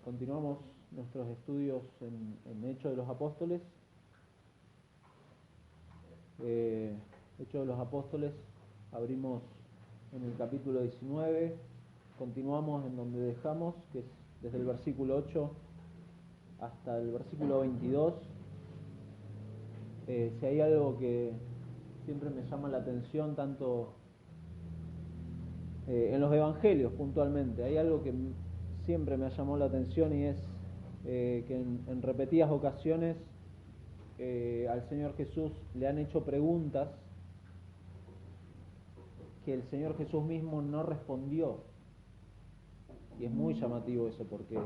Continuamos nuestros estudios en Hechos de los Apóstoles. Hechos de los Apóstoles, abrimos en el capítulo 19, continuamos en donde dejamos, que es desde el versículo 8 hasta el versículo 22. Si hay algo que siempre me llama la atención, tanto en los evangelios puntualmente, hay algo que siempre me ha llamado la atención, y es que en repetidas ocasiones al Señor Jesús le han hecho preguntas que el Señor Jesús mismo no respondió. Y es muy llamativo eso, porque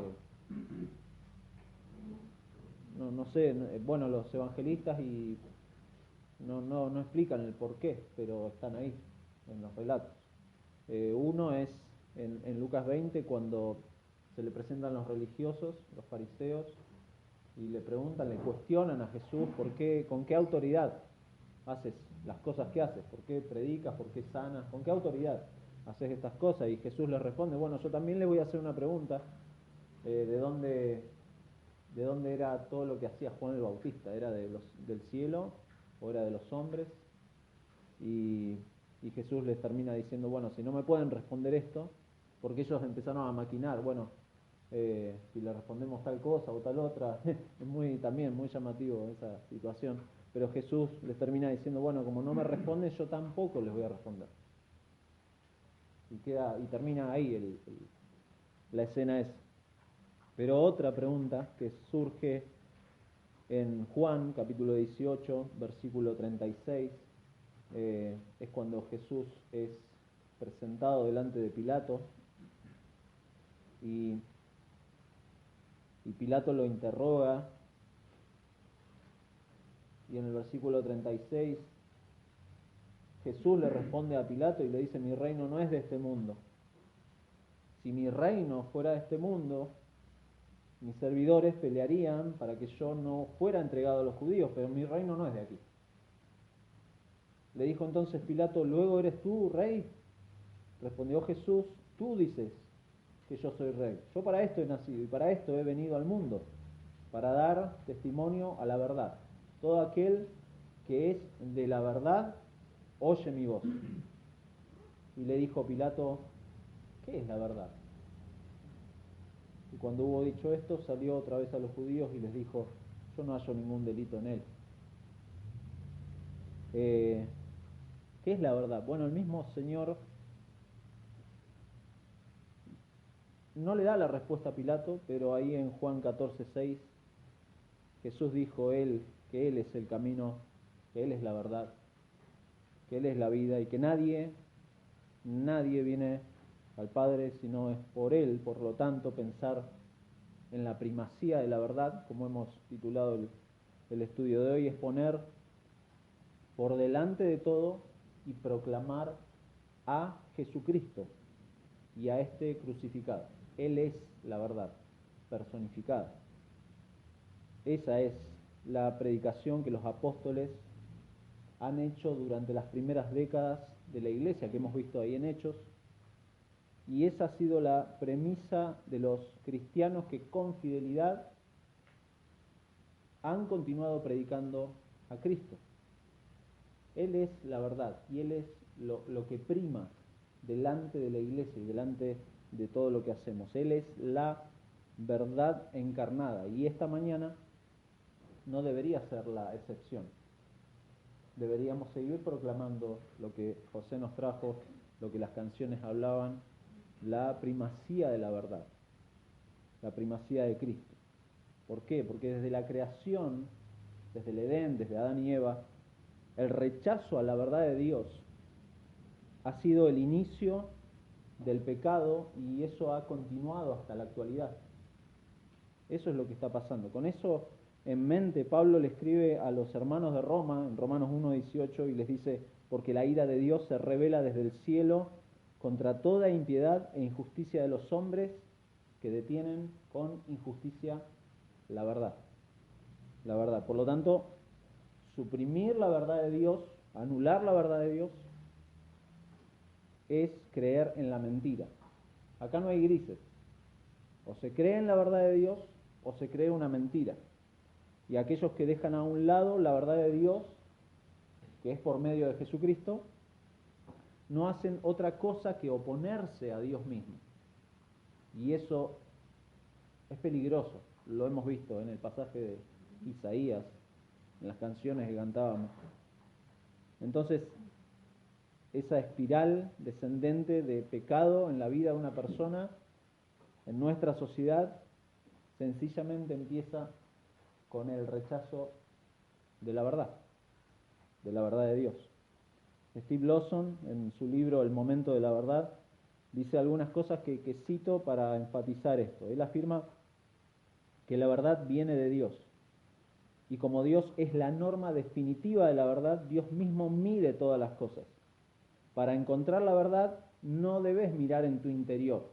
no sé, bueno, los evangelistas y no explican el por qué, pero están ahí en los relatos. Uno es en Lucas 20, cuando se le presentan los religiosos, los fariseos, y le preguntan, le cuestionan a Jesús por qué, con qué autoridad haces las cosas que haces, por qué predicas, por qué sanas, con qué autoridad haces estas cosas. Y Jesús les responde, bueno, yo también le voy a hacer una pregunta, ¿de dónde era todo lo que hacía Juan el Bautista? ¿Era del cielo o era de los hombres? Y Jesús les termina diciendo, bueno, si no me pueden responder esto, porque ellos empezaron a maquinar, bueno, si le respondemos tal cosa o tal otra, es también muy llamativo esa situación. Pero Jesús les termina diciendo, bueno, como no me responden, yo tampoco les voy a responder. Y termina ahí la escena esa. Pero otra pregunta que surge en Juan, capítulo 18, versículo 36, es cuando Jesús es presentado delante de Pilato, y Pilato lo interroga, y en el versículo 36 Jesús le responde a Pilato y le dice, mi reino no es de este mundo. Si mi reino fuera de este mundo, mis servidores pelearían para que yo no fuera entregado a los judíos, pero mi reino no es de aquí. Le dijo entonces Pilato, ¿luego eres tú rey? Respondió Jesús, tú dices que yo soy rey. Yo para esto he nacido y para esto he venido al mundo, para dar testimonio a la verdad. Todo aquel que es de la verdad, oye mi voz. Y le dijo Pilato, ¿qué es la verdad? Y cuando hubo dicho esto, salió otra vez a los judíos y les dijo, yo no hallo ningún delito en él. ¿Qué es la verdad? Bueno, el mismo Señor no le da la respuesta a Pilato, pero ahí en Juan 14:6, Jesús dijo que Él es el camino, que Él es la verdad, que Él es la vida, y que nadie viene al Padre si no es por Él. Por lo tanto, pensar en la primacía de la verdad, como hemos titulado el estudio de hoy, es poner por delante de todo y proclamar a Jesucristo y a este crucificado. Él es la verdad personificada. Esa es la predicación que los apóstoles han hecho durante las primeras décadas de la iglesia, que hemos visto ahí en Hechos, y esa ha sido la premisa de los cristianos que con fidelidad han continuado predicando a Cristo. Él es la verdad y Él es lo que prima delante de la iglesia y delante de todo lo que hacemos. Él es la verdad encarnada, y esta mañana no debería ser la excepción. Deberíamos seguir proclamando lo que José nos trajo, lo que las canciones hablaban, la primacía de la verdad, la primacía de Cristo. ¿Por qué? Porque desde la creación, desde el Edén, desde Adán y Eva, el rechazo a la verdad de Dios ha sido el inicio del pecado, y eso ha continuado hasta la actualidad. Eso es lo que está pasando. Con eso en mente, Pablo le escribe a los hermanos de Roma, en Romanos 1:18, y les dice, porque la ira de Dios se revela desde el cielo contra toda impiedad e injusticia de los hombres que detienen con injusticia la verdad. La verdad. Por lo tanto, suprimir la verdad de Dios, anular la verdad de Dios, es creer en la mentira. Acá no hay grises. O se cree en la verdad de Dios o se cree una mentira. Y aquellos que dejan a un lado la verdad de Dios, que es por medio de Jesucristo, no hacen otra cosa que oponerse a Dios mismo. Y eso es peligroso. Lo hemos visto en el pasaje de Isaías, en las canciones que cantábamos. Entonces, esa espiral descendente de pecado en la vida de una persona, en nuestra sociedad, sencillamente empieza con el rechazo de la verdad de Dios. Steve Lawson, en su libro El momento de la verdad, dice algunas cosas que cito para enfatizar esto. Él afirma que la verdad viene de Dios. Y como Dios es la norma definitiva de la verdad, Dios mismo mide todas las cosas. Para encontrar la verdad, no debes mirar en tu interior.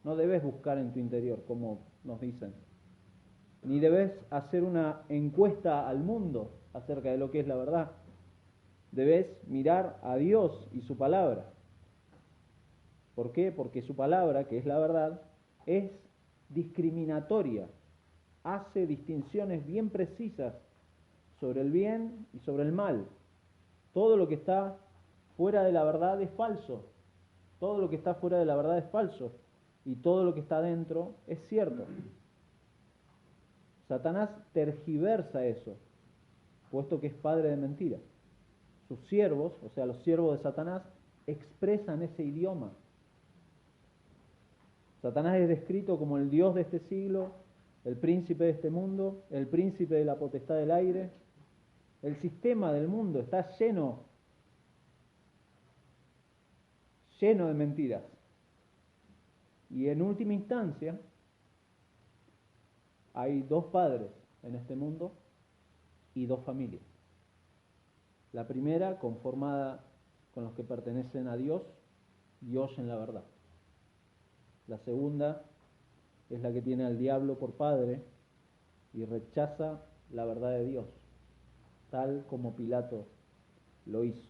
No debes buscar en tu interior, como nos dicen. Ni debes hacer una encuesta al mundo acerca de lo que es la verdad. Debes mirar a Dios y su palabra. ¿Por qué? Porque su palabra, que es la verdad, es discriminatoria. Hace distinciones bien precisas sobre el bien y sobre el mal. Todo lo que está fuera de la verdad es falso. Todo lo que está fuera de la verdad es falso. Y todo lo que está dentro es cierto. Satanás tergiversa eso, puesto que es padre de mentira. Sus siervos, o sea, los siervos de Satanás, expresan ese idioma. Satanás es descrito como el Dios de este siglo, el príncipe de este mundo, el príncipe de la potestad del aire. El sistema del mundo está lleno de mentiras. Y en última instancia, hay dos padres en este mundo y dos familias. La primera conformada con los que pertenecen a Dios y oyen la verdad. La segunda es la que tiene al diablo por padre y rechaza la verdad de Dios, tal como Pilato lo hizo.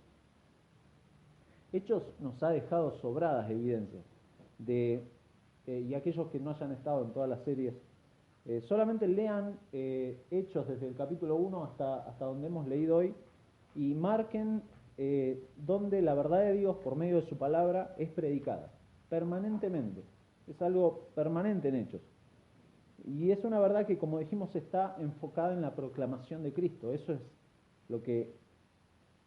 Hechos nos ha dejado sobradas evidencias y aquellos que no hayan estado en todas las series, solamente lean Hechos desde el capítulo 1 hasta donde hemos leído hoy y marquen donde la verdad de Dios por medio de su palabra es predicada permanentemente. Es algo permanente en Hechos. Y es una verdad que, como dijimos, está enfocada en la proclamación de Cristo. Eso es lo que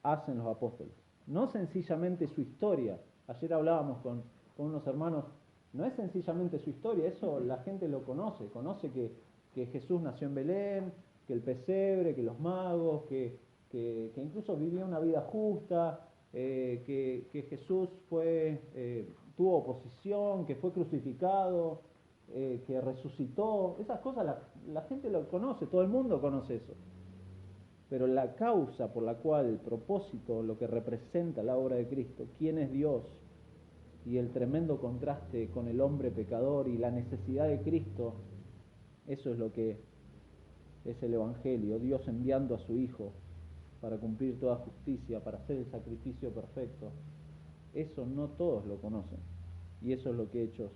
hacen los apóstoles. No sencillamente su historia. Ayer hablábamos con unos hermanos, no es sencillamente su historia, eso la gente lo conoce. Conoce que Jesús nació en Belén, que el pesebre, que los magos, que incluso vivió una vida justa, que Jesús tuvo oposición, que fue crucificado, que resucitó. Esas cosas la gente lo conoce, todo el mundo conoce eso. Pero la causa por la cual, el propósito, lo que representa la obra de Cristo, quién es Dios y el tremendo contraste con el hombre pecador y la necesidad de Cristo, eso es lo que es el Evangelio, Dios enviando a su Hijo para cumplir toda justicia, para hacer el sacrificio perfecto. Eso no todos lo conocen. Y eso es lo que Hechos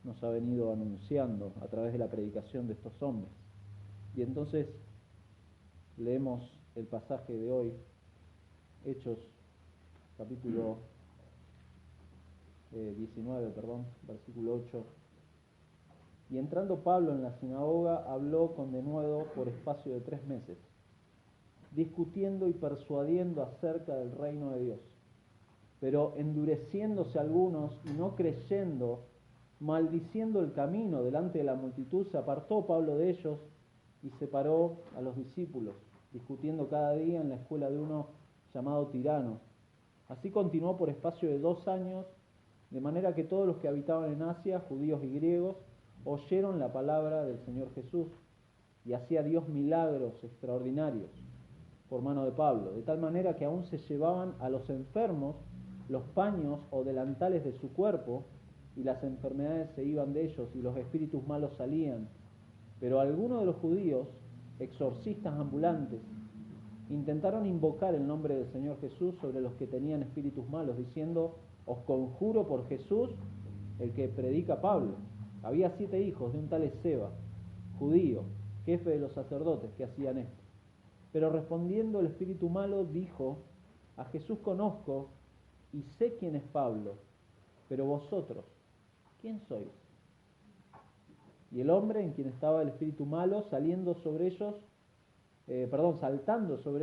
nos ha venido anunciando a través de la predicación de estos hombres. Y entonces leemos el pasaje de hoy, Hechos capítulo 19, versículo 8. Y entrando Pablo en la sinagoga, habló con denuedo por espacio de 3 meses, discutiendo y persuadiendo acerca del reino de Dios. Pero endureciéndose algunos y no creyendo, maldiciendo el camino delante de la multitud, se apartó Pablo de ellos y separó a los discípulos, discutiendo cada día en la escuela de uno llamado Tirano. Así continuó por espacio de 2 años, de manera que todos los que habitaban en Asia, judíos y griegos, oyeron la palabra del Señor Jesús, y hacía Dios milagros extraordinarios por mano de Pablo, de tal manera que aún se llevaban a los enfermos los paños o delantales de su cuerpo, y las enfermedades se iban de ellos, y los espíritus malos salían. Pero algunos de los judíos, exorcistas ambulantes, intentaron invocar el nombre del Señor Jesús sobre los que tenían espíritus malos, diciendo: os conjuro por Jesús, el que predica Pablo. Había 7 hijos de un tal Esceva, judío, jefe de los sacerdotes, que hacían esto. Pero respondiendo el espíritu malo dijo: a Jesús conozco y sé quién es Pablo, pero vosotros, ¿quién sois? Y el hombre en quien estaba el espíritu malo, saltando sobre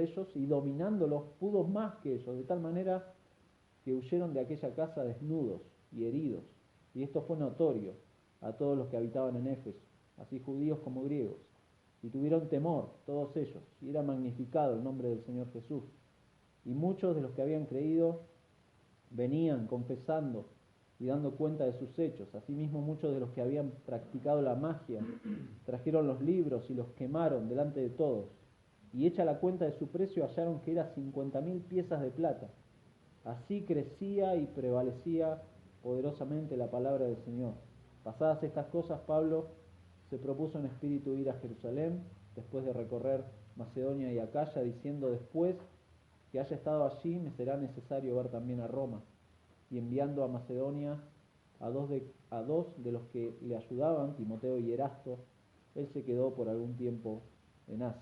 ellos y dominándolos, pudo más que ellos, de tal manera que huyeron de aquella casa desnudos y heridos. Y esto fue notorio a todos los que habitaban en Éfeso, así judíos como griegos. Y tuvieron temor todos ellos, y era magnificado el nombre del Señor Jesús. Y muchos de los que habían creído venían confesando y dando cuenta de sus hechos. Asimismo, muchos de los que habían practicado la magia trajeron los libros y los quemaron delante de todos. Y hecha la cuenta de su precio, hallaron que era 50.000 piezas de plata. Así crecía y prevalecía poderosamente la palabra del Señor. Pasadas estas cosas, Pablo se propuso en espíritu ir a Jerusalén, después de recorrer Macedonia y Acaya, diciendo: después que haya estado allí, me será necesario ver también a Roma. Y enviando a Macedonia a dos de los que le ayudaban, Timoteo y Erasto, él se quedó por algún tiempo en Asia.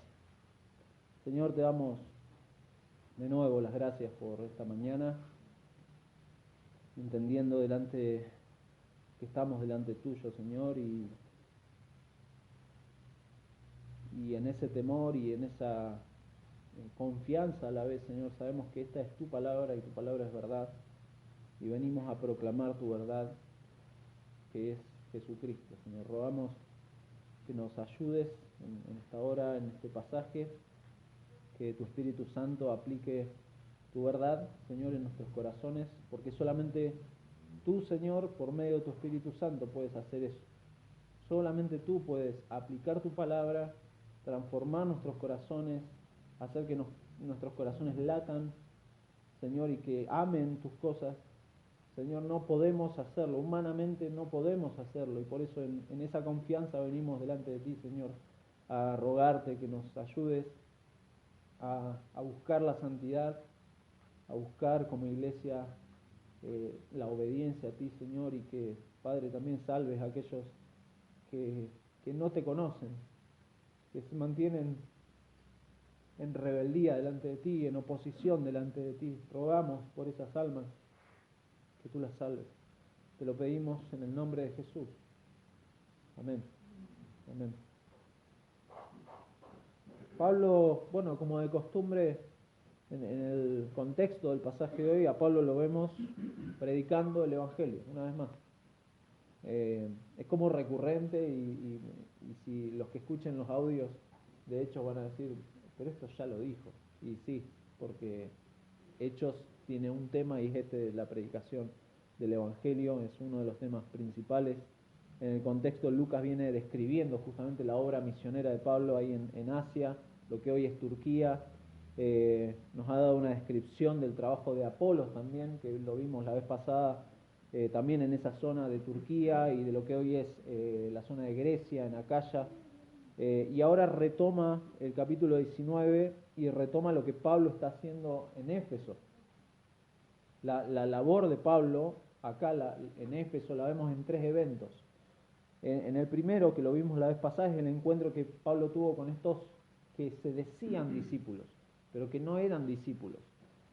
Señor, te damos de nuevo las gracias por esta mañana, entendiendo que estamos delante tuyo, Señor, y en ese temor y en esa confianza a la vez, Señor, sabemos que esta es tu palabra y tu palabra es verdad, y venimos a proclamar tu verdad, que es Jesucristo. Señor, rogamos que nos ayudes en esta hora, en este pasaje, que tu Espíritu Santo aplique tu verdad, Señor, en nuestros corazones, porque solamente tú, Señor, por medio de tu Espíritu Santo puedes hacer eso. Solamente tú puedes aplicar tu palabra, transformar nuestros corazones, hacer que nuestros corazones latan, Señor, y que amen tus cosas. Señor, no podemos hacerlo, humanamente no podemos hacerlo, y por eso en esa confianza venimos delante de ti, Señor, a rogarte que nos ayudes a buscar la santidad, a buscar como iglesia la obediencia a ti, Señor, y que, Padre, también salves a aquellos que no te conocen, que se mantienen en rebeldía delante de ti, en oposición delante de ti. Rogamos por esas almas que tú las salves. Te lo pedimos en el nombre de Jesús. Amén. Amén. Pablo, bueno, como de costumbre, en el contexto del pasaje de hoy, a Pablo lo vemos predicando el Evangelio, una vez más. Es como recurrente y si los que escuchen los audios, de hecho, van a decir: pero esto ya lo dijo. Y sí, porque Hechos tiene un tema, y es este de la predicación del Evangelio, es uno de los temas principales. En el contexto, Lucas viene describiendo justamente la obra misionera de Pablo ahí en Asia, lo que hoy es Turquía. Nos ha dado una descripción del trabajo de Apolos también, que lo vimos la vez pasada, también en esa zona de Turquía y de lo que hoy es la zona de Grecia, en Acaya. Y ahora retoma el capítulo 19 y retoma lo que Pablo está haciendo en Éfeso. La labor de Pablo acá en Éfeso la vemos en 3 eventos. En el primero, que lo vimos la vez pasada, es el encuentro que Pablo tuvo con estos que se decían discípulos, pero que no eran discípulos,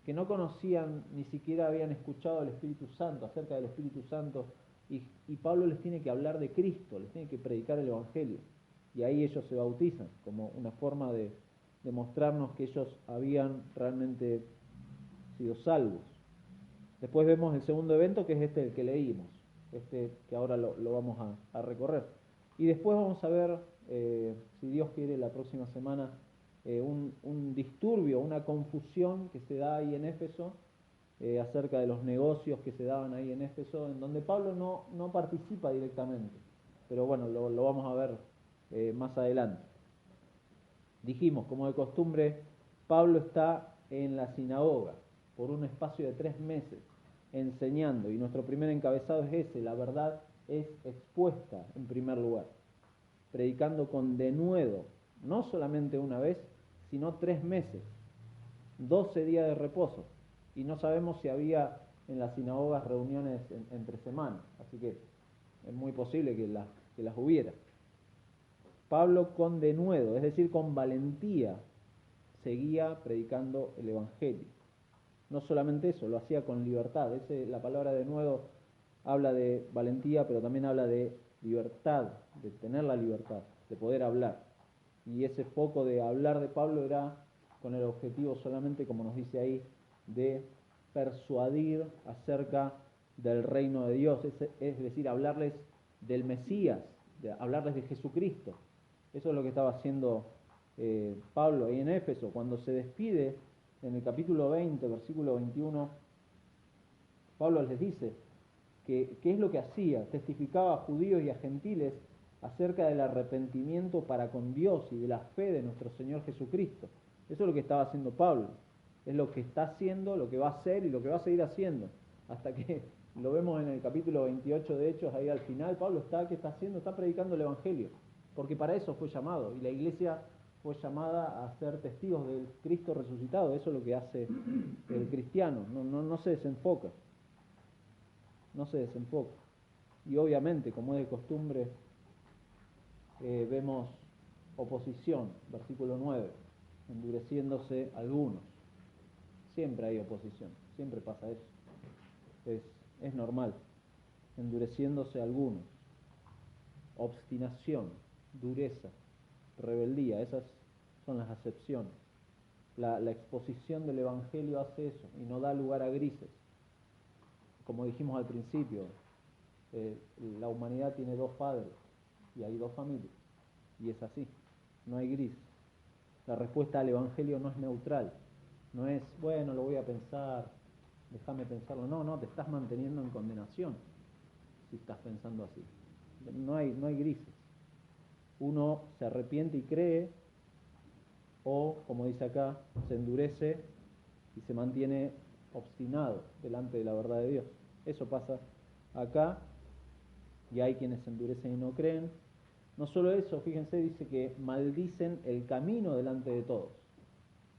que no conocían, ni siquiera habían escuchado al Espíritu Santo, acerca del Espíritu Santo, y Pablo les tiene que hablar de Cristo, les tiene que predicar el Evangelio, y ahí ellos se bautizan, como una forma de mostrarnos que ellos habían realmente sido salvos. Después vemos el segundo evento, que es este el que leímos, este que ahora lo vamos a recorrer. Y después vamos a ver, si Dios quiere, la próxima semana, un disturbio, una confusión que se da ahí en Éfeso, acerca de los negocios que se daban ahí en Éfeso, en donde Pablo no participa directamente. Pero bueno, lo vamos a ver más adelante. Dijimos, como de costumbre, Pablo está en la sinagoga por un espacio de 3 meses enseñando, y nuestro primer encabezado es ese: la verdad es expuesta en primer lugar, predicando con denuedo, no solamente una vez, sino 3 meses, 12 días de reposo, y no sabemos si había en las sinagogas reuniones entre semanas, así que es muy posible que las hubiera. Pablo con denuedo, es decir, con valentía, seguía predicando el Evangelio. No solamente eso, lo hacía con libertad. La palabra denuedo habla de valentía, pero también habla de libertad, de tener la libertad, de poder hablar. Y ese foco de hablar de Pablo era con el objetivo solamente, como nos dice ahí, de persuadir acerca del reino de Dios, es decir, hablarles del Mesías, hablarles de Jesucristo. Eso es lo que estaba haciendo Pablo ahí en Éfeso. Cuando se despide en el capítulo 20, versículo 21, Pablo les dice que qué es lo que hacía. Testificaba a judíos y a gentiles acerca del arrepentimiento para con Dios y de la fe de nuestro Señor Jesucristo. Eso es lo que estaba haciendo Pablo. Es lo que está haciendo, lo que va a hacer y lo que va a seguir haciendo. Hasta que lo vemos en el capítulo 28 de Hechos, ahí al final, Pablo ¿qué está haciendo? Está predicando el Evangelio. Porque para eso fue llamado. Y la iglesia fue llamada a ser testigos del Cristo resucitado. Eso es lo que hace el cristiano. No se desenfoca. No se desenfoca. Y obviamente, como es de costumbre, vemos oposición, versículo 9, endureciéndose algunos. Siempre hay oposición, siempre pasa eso. Es normal, endureciéndose algunos. Obstinación, dureza, rebeldía, esas son las acepciones. La exposición del Evangelio hace eso y no da lugar a grises. Como dijimos al principio, la humanidad tiene dos padres y hay dos familias, y es así, no hay gris. La respuesta al Evangelio no es neutral, no es, bueno, lo voy a pensar, déjame pensarlo. No, te estás manteniendo en condenación si estás pensando así. No hay grises. Uno se arrepiente y cree, o, como dice acá, se endurece y se mantiene obstinado delante de la verdad de Dios. Eso pasa acá, y hay quienes se endurecen y no creen. No solo eso, fíjense, dice que maldicen el camino delante de todos.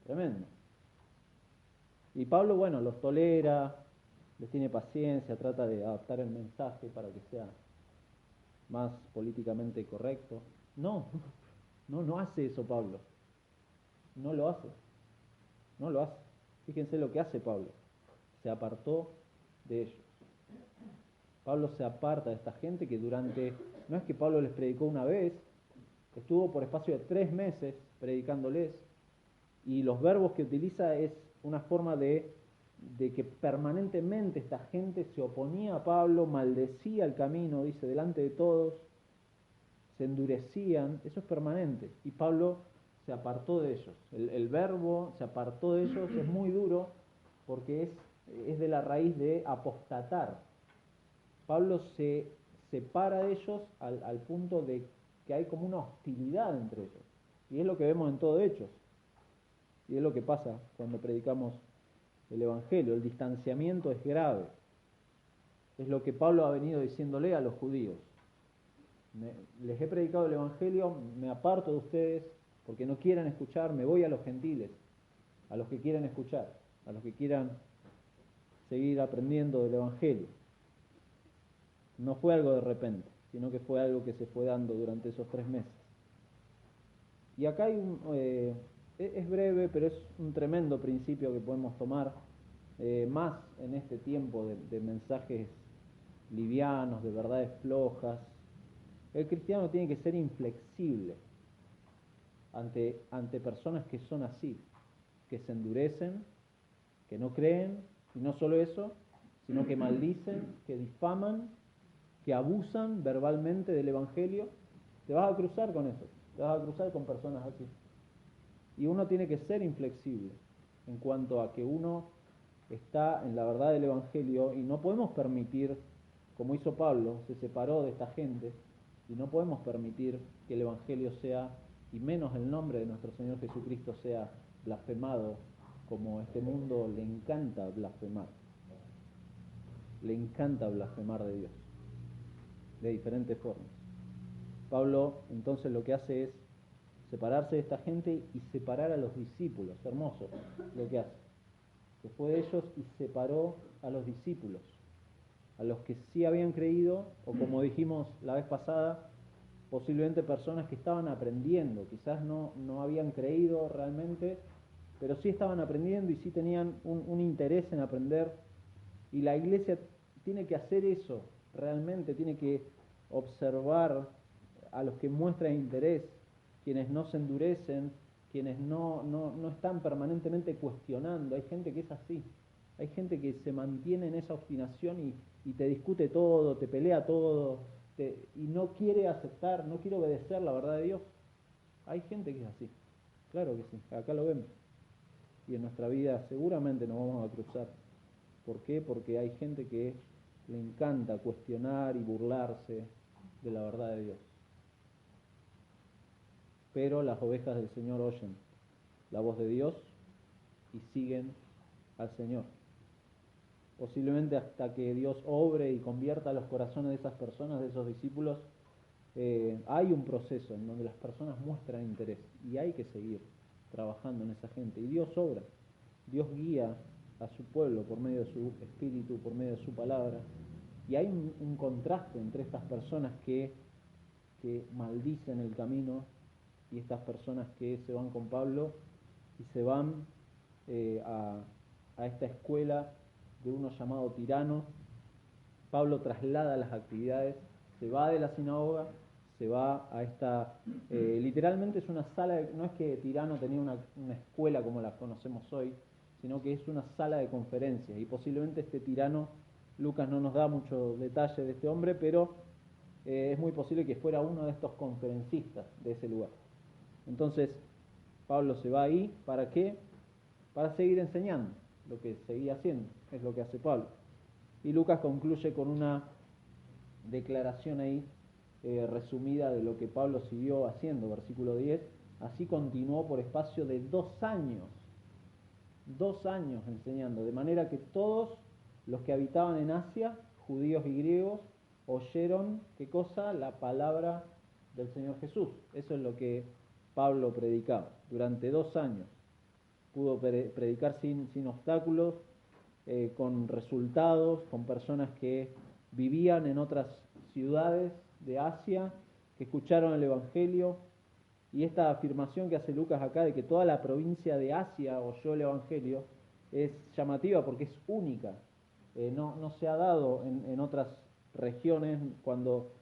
Tremendo. Y Pablo, bueno, los tolera, les tiene paciencia, trata de adaptar el mensaje para que sea más políticamente correcto. No hace eso Pablo. No lo hace. Fíjense lo que hace Pablo. Se apartó de ellos. Pablo se aparta de esta gente que no es que Pablo les predicó una vez, estuvo por espacio de 3 meses predicándoles, y los verbos que utiliza es una forma de que permanentemente esta gente se oponía a Pablo, maldecía el camino, dice, delante de todos, se endurecían, eso es permanente, y Pablo se apartó de ellos. El verbo se apartó de ellos es muy duro porque es de la raíz de apostatar. Pablo se separa de ellos al punto de que hay como una hostilidad entre ellos. Y es lo que vemos en todo Hechos. Y es lo que pasa cuando predicamos el Evangelio. El distanciamiento es grave. Es lo que Pablo ha venido diciéndole a los judíos. Les he predicado el Evangelio, me aparto de ustedes porque no quieren escuchar, me voy a los gentiles, a los que quieran escuchar, a los que quieran seguir aprendiendo del Evangelio. No fue algo de repente, sino que fue algo que se fue dando durante esos 3 meses. Y acá hay es breve, pero es un tremendo principio que podemos tomar, más en este tiempo de mensajes livianos, de verdades flojas. El cristiano tiene que ser inflexible ante personas que son así, que se endurecen, que no creen, y no solo eso, sino que maldicen, que difaman, que abusan verbalmente del Evangelio. Te vas a cruzar con eso, te vas a cruzar con personas así. Y uno tiene que ser inflexible en cuanto a que uno está en la verdad del Evangelio y no podemos permitir, como hizo Pablo, se separó de esta gente, y no podemos permitir que el Evangelio sea, y menos el nombre de nuestro Señor Jesucristo, sea blasfemado, como este mundo le encanta blasfemar. Le encanta blasfemar de Dios, de diferentes formas. Pablo entonces lo que hace es separarse de esta gente y separar a los discípulos. Hermoso lo que hace. Se fue de ellos y separó a los discípulos. a los que sí habían creído, o como dijimos la vez pasada, posiblemente personas que estaban aprendiendo, quizás no habían creído realmente, pero sí estaban aprendiendo y sí tenían un interés en aprender. Y la iglesia tiene que hacer eso, realmente tiene que observar a los que muestran interés, quienes no se endurecen, quienes no están permanentemente cuestionando. Hay gente que es así, hay gente que se mantiene en esa obstinación y te discute todo, te pelea todo, y no quiere aceptar, no quiere obedecer la verdad de Dios. Hay gente que es así, claro que sí, acá lo vemos. Y en nuestra vida seguramente nos vamos a cruzar. ¿Por qué? Porque hay gente que le encanta cuestionar y burlarse de la verdad de Dios. Pero las ovejas del Señor oyen la voz de Dios y siguen al Señor. Posiblemente hasta que Dios obre y convierta los corazones de esas personas, de esos discípulos, hay un proceso en donde las personas muestran interés y hay que seguir trabajando en esa gente. Y Dios obra, Dios guía a su pueblo por medio de su espíritu, por medio de su palabra. Y hay un contraste entre estas personas que maldicen el camino y estas personas que se van con Pablo y se van a esta escuela de uno llamado Tirano. Pablo traslada las actividades, se va de la sinagoga, se va a esta, literalmente es una sala, no es que Tirano tenía una escuela como la conocemos hoy, sino que es una sala de conferencias, y posiblemente este Tirano, Lucas no nos da mucho detalle de este hombre, pero es muy posible que fuera uno de estos conferencistas de ese lugar. Entonces, Pablo se va ahí, ¿para qué? Para seguir enseñando, lo que seguía haciendo, es lo que hace Pablo. Y Lucas concluye con una declaración ahí resumida de lo que Pablo siguió haciendo, versículo 10. Así continuó por espacio de 2 años enseñando, de manera que todos los que habitaban en Asia, judíos y griegos, oyeron, ¿qué cosa? La palabra del Señor Jesús. Eso es lo que Pablo predicaba durante 2 años. Pudo predicar sin obstáculos, con resultados, con personas que vivían en otras ciudades de Asia, que escucharon el Evangelio. Y esta afirmación que hace Lucas acá de que toda la provincia de Asia oyó el Evangelio es llamativa porque es única. No se ha dado en otras regiones. Cuando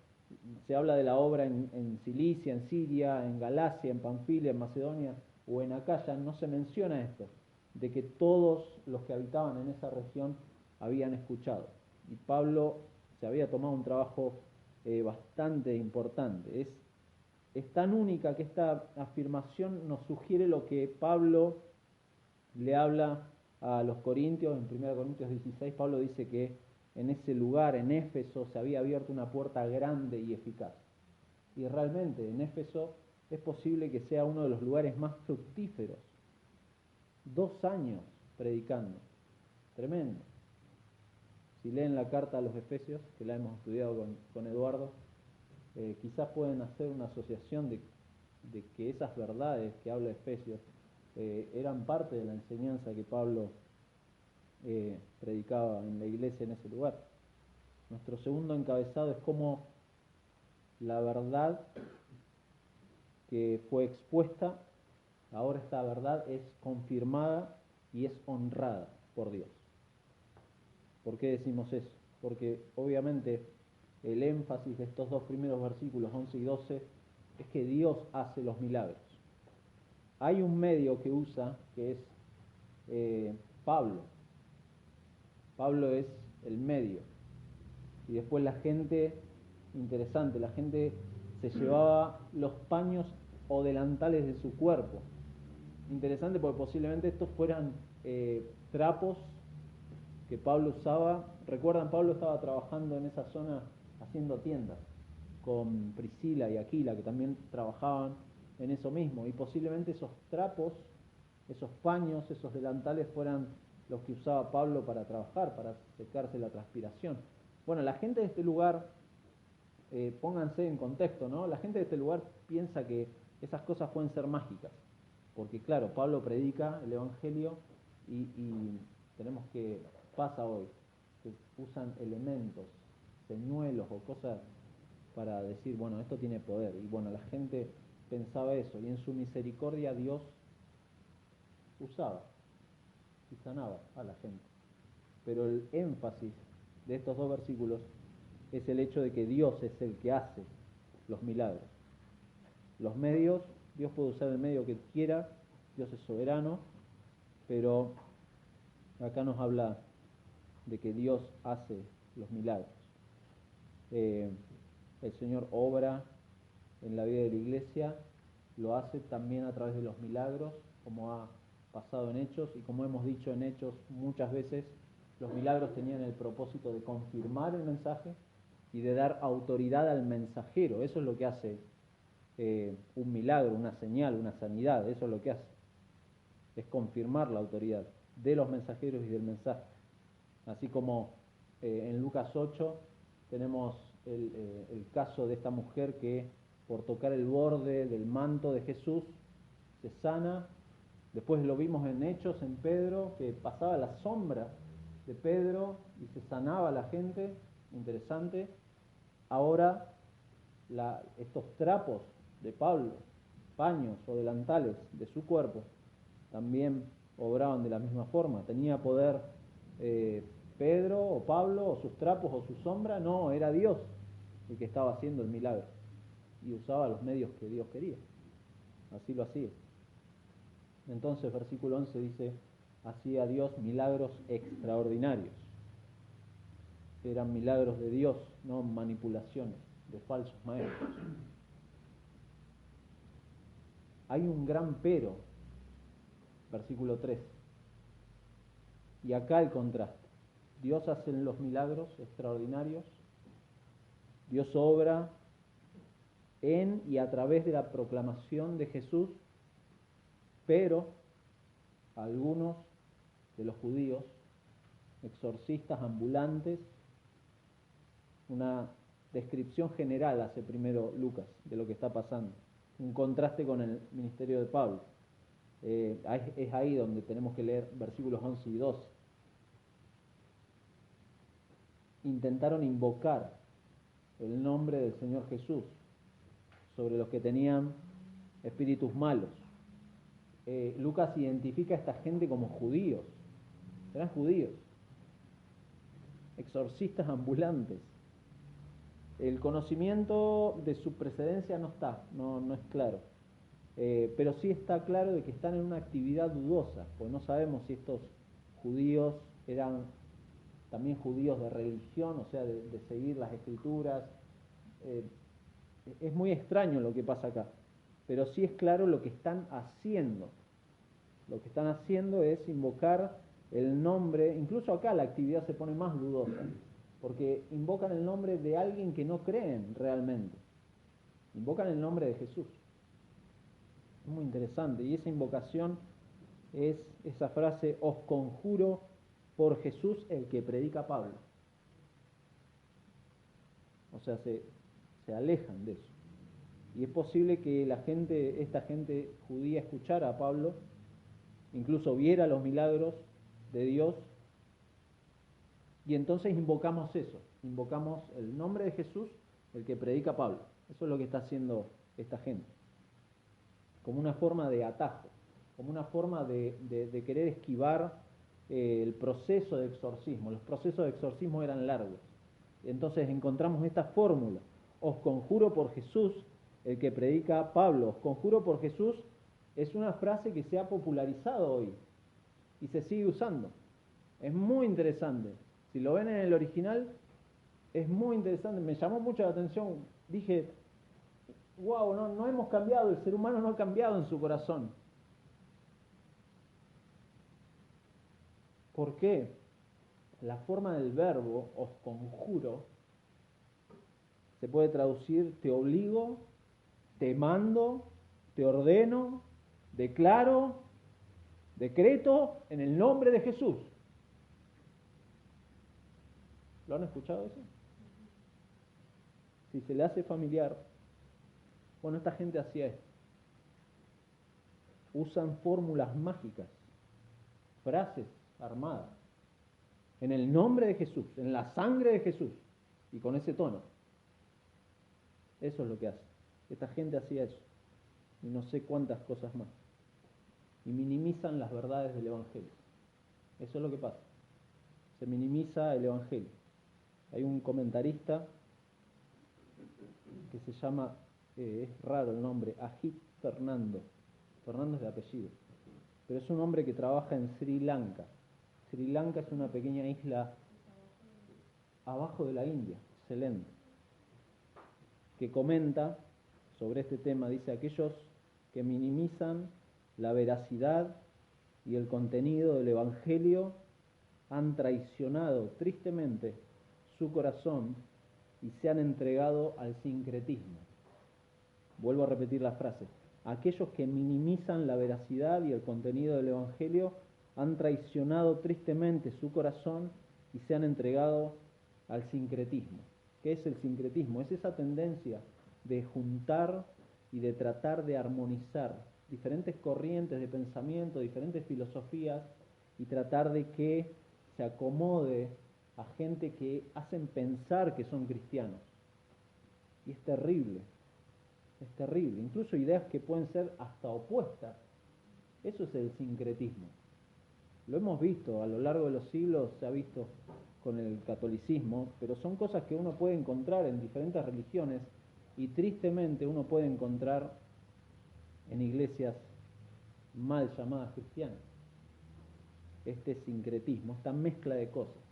se habla de la obra en Cilicia, en Siria, en Galacia, en Panfilia, en Macedonia o en Acaya, no se menciona esto, de que todos los que habitaban en esa región habían escuchado. Y Pablo se había tomado un trabajo bastante importante. Es tan única que esta afirmación nos sugiere lo que Pablo le habla a los corintios. En 1 Corintios 16, Pablo dice que en ese lugar, en Éfeso, se había abierto una puerta grande y eficaz. Y realmente en Éfeso es posible que sea uno de los lugares más fructíferos. 2 años predicando, tremendo. Si leen la carta a los Efesios, que la hemos estudiado con Eduardo, quizás pueden hacer una asociación de que esas verdades que habla Efesios eran parte de la enseñanza que Pablo predicaba en la iglesia en ese lugar. Nuestro segundo encabezado es cómo la verdad que fue expuesta, ahora esta verdad es confirmada y es honrada por Dios. ¿Por qué decimos eso? Porque obviamente el énfasis de estos 2 primeros versículos, 11 y 12, es que Dios hace los milagros. Hay un medio que usa, que es Pablo. Pablo es el medio. Y después la gente, interesante, la gente se llevaba los paños o delantales de su cuerpo. Interesante porque posiblemente estos fueran trapos que Pablo usaba. Recuerdan, Pablo estaba trabajando en esa zona haciendo tiendas con Priscila y Aquila, que también trabajaban en eso mismo, y posiblemente esos trapos, esos paños, esos delantales fueran los que usaba Pablo para trabajar, para secarse la transpiración. Bueno, la gente de este lugar, pónganse en contexto, ¿no? La gente de este lugar piensa que esas cosas pueden ser mágicas, porque claro, Pablo predica el Evangelio y tenemos que, pasa hoy, que usan elementos, señuelos o cosas para decir, bueno, esto tiene poder. Y bueno, la gente pensaba eso, y en su misericordia Dios usaba y sanaba a la gente. Pero el énfasis de estos dos versículos es el hecho de que Dios es el que hace los milagros. Los medios, Dios puede usar el medio que quiera, Dios es soberano, pero acá nos habla de que Dios hace los milagros. El Señor obra en la vida de la iglesia, lo hace también a través de los milagros, como ha pasado en Hechos, y como hemos dicho en Hechos muchas veces, los milagros tenían el propósito de confirmar el mensaje y de dar autoridad al mensajero. Eso es lo que hace un milagro, una señal, una sanidad, eso es lo que hace. Es confirmar la autoridad de los mensajeros y del mensaje. Así como en Lucas 8 tenemos el caso de esta mujer que por tocar el borde del manto de Jesús se sana. Después lo vimos en Hechos, en Pedro, que pasaba la sombra de Pedro y se sanaba a la gente. Interesante. Ahora estos trapos de Pablo, paños o delantales de su cuerpo, también obraban de la misma forma. ¿Tenía poder Pedro o Pablo o sus trapos o su sombra? No, era Dios el que estaba haciendo el milagro y usaba los medios que Dios quería. Así lo hacía. Entonces, versículo 11 dice, hacía Dios milagros extraordinarios. Eran milagros de Dios, no manipulaciones de falsos maestros. Hay un gran pero, versículo 3. Y acá el contraste. Dios hace los milagros extraordinarios, Dios obra en y a través de la proclamación de Jesús, pero algunos de los judíos, exorcistas ambulantes, una descripción general hace primero Lucas de lo que está pasando, un contraste con el ministerio de Pablo. Es ahí donde tenemos que leer versículos 11 y 12. Intentaron invocar el nombre del Señor Jesús sobre los que tenían espíritus malos. Lucas identifica a esta gente como judíos, eran judíos, exorcistas ambulantes. El conocimiento de su precedencia no es claro, pero sí está claro de que están en una actividad dudosa, pues no sabemos si estos judíos eran también judíos de religión, o sea, de seguir las escrituras. Es muy extraño lo que pasa acá, pero sí es claro lo que están haciendo. Lo que están haciendo es invocar el nombre, incluso acá la actividad se pone más dudosa, porque invocan el nombre de alguien que no creen realmente. Invocan el nombre de Jesús. Es muy interesante, y esa invocación es esa frase, os conjuro por Jesús el que predica Pablo. O sea, se alejan de eso. Y es posible que esta gente judía escuchara a Pablo, incluso viera los milagros de Dios, y entonces invocamos eso, invocamos el nombre de Jesús, el que predica Pablo. Eso es lo que está haciendo esta gente, como una forma de atajo, como una forma de querer esquivar el proceso de exorcismo. Los procesos de exorcismo eran largos. Entonces encontramos esta fórmula: os conjuro por Jesús, el que predica Pablo. Os conjuro por Jesús es una frase que se ha popularizado hoy y se sigue usando. Es muy interesante. Si lo ven en el original, es muy interesante. Me llamó mucho la atención. Dije, wow, no hemos cambiado, el ser humano no ha cambiado en su corazón. ¿Por qué? La forma del verbo, os conjuro, se puede traducir te obligo, te mando, te ordeno, declaro, decreto en el nombre de Jesús. ¿Lo han escuchado eso? Si se le hace familiar, bueno, esta gente hacía esto. Usan fórmulas mágicas, frases armadas, en el nombre de Jesús, en la sangre de Jesús, y con ese tono. Eso es lo que hace. Esta gente hacía eso, y no sé cuántas cosas más. Y minimizan las verdades del Evangelio. Eso es lo que pasa. Se minimiza el Evangelio. Hay un comentarista que se llama, es raro el nombre, Ajit Fernando. Fernando es de apellido. Pero es un hombre que trabaja en Sri Lanka. Sri Lanka es una pequeña isla abajo de la India, excelente, que comenta sobre este tema. Dice: aquellos que minimizan la veracidad y el contenido del Evangelio han traicionado tristemente su corazón y se han entregado al sincretismo. Vuelvo a repetir la frase: aquellos que minimizan la veracidad y el contenido del Evangelio han traicionado tristemente su corazón y se han entregado al sincretismo. ¿Qué es el sincretismo? Es esa tendencia de juntar y de tratar de armonizar diferentes corrientes de pensamiento, diferentes filosofías, y tratar de que se acomode a gente que hacen pensar que son cristianos. Y es terrible, incluso ideas que pueden ser hasta opuestas. Eso es el sincretismo. Lo hemos visto a lo largo de los siglos, se ha visto con el catolicismo, pero son cosas que uno puede encontrar en diferentes religiones y tristemente uno puede encontrar en iglesias mal llamadas cristianas. Este sincretismo, esta mezcla de cosas,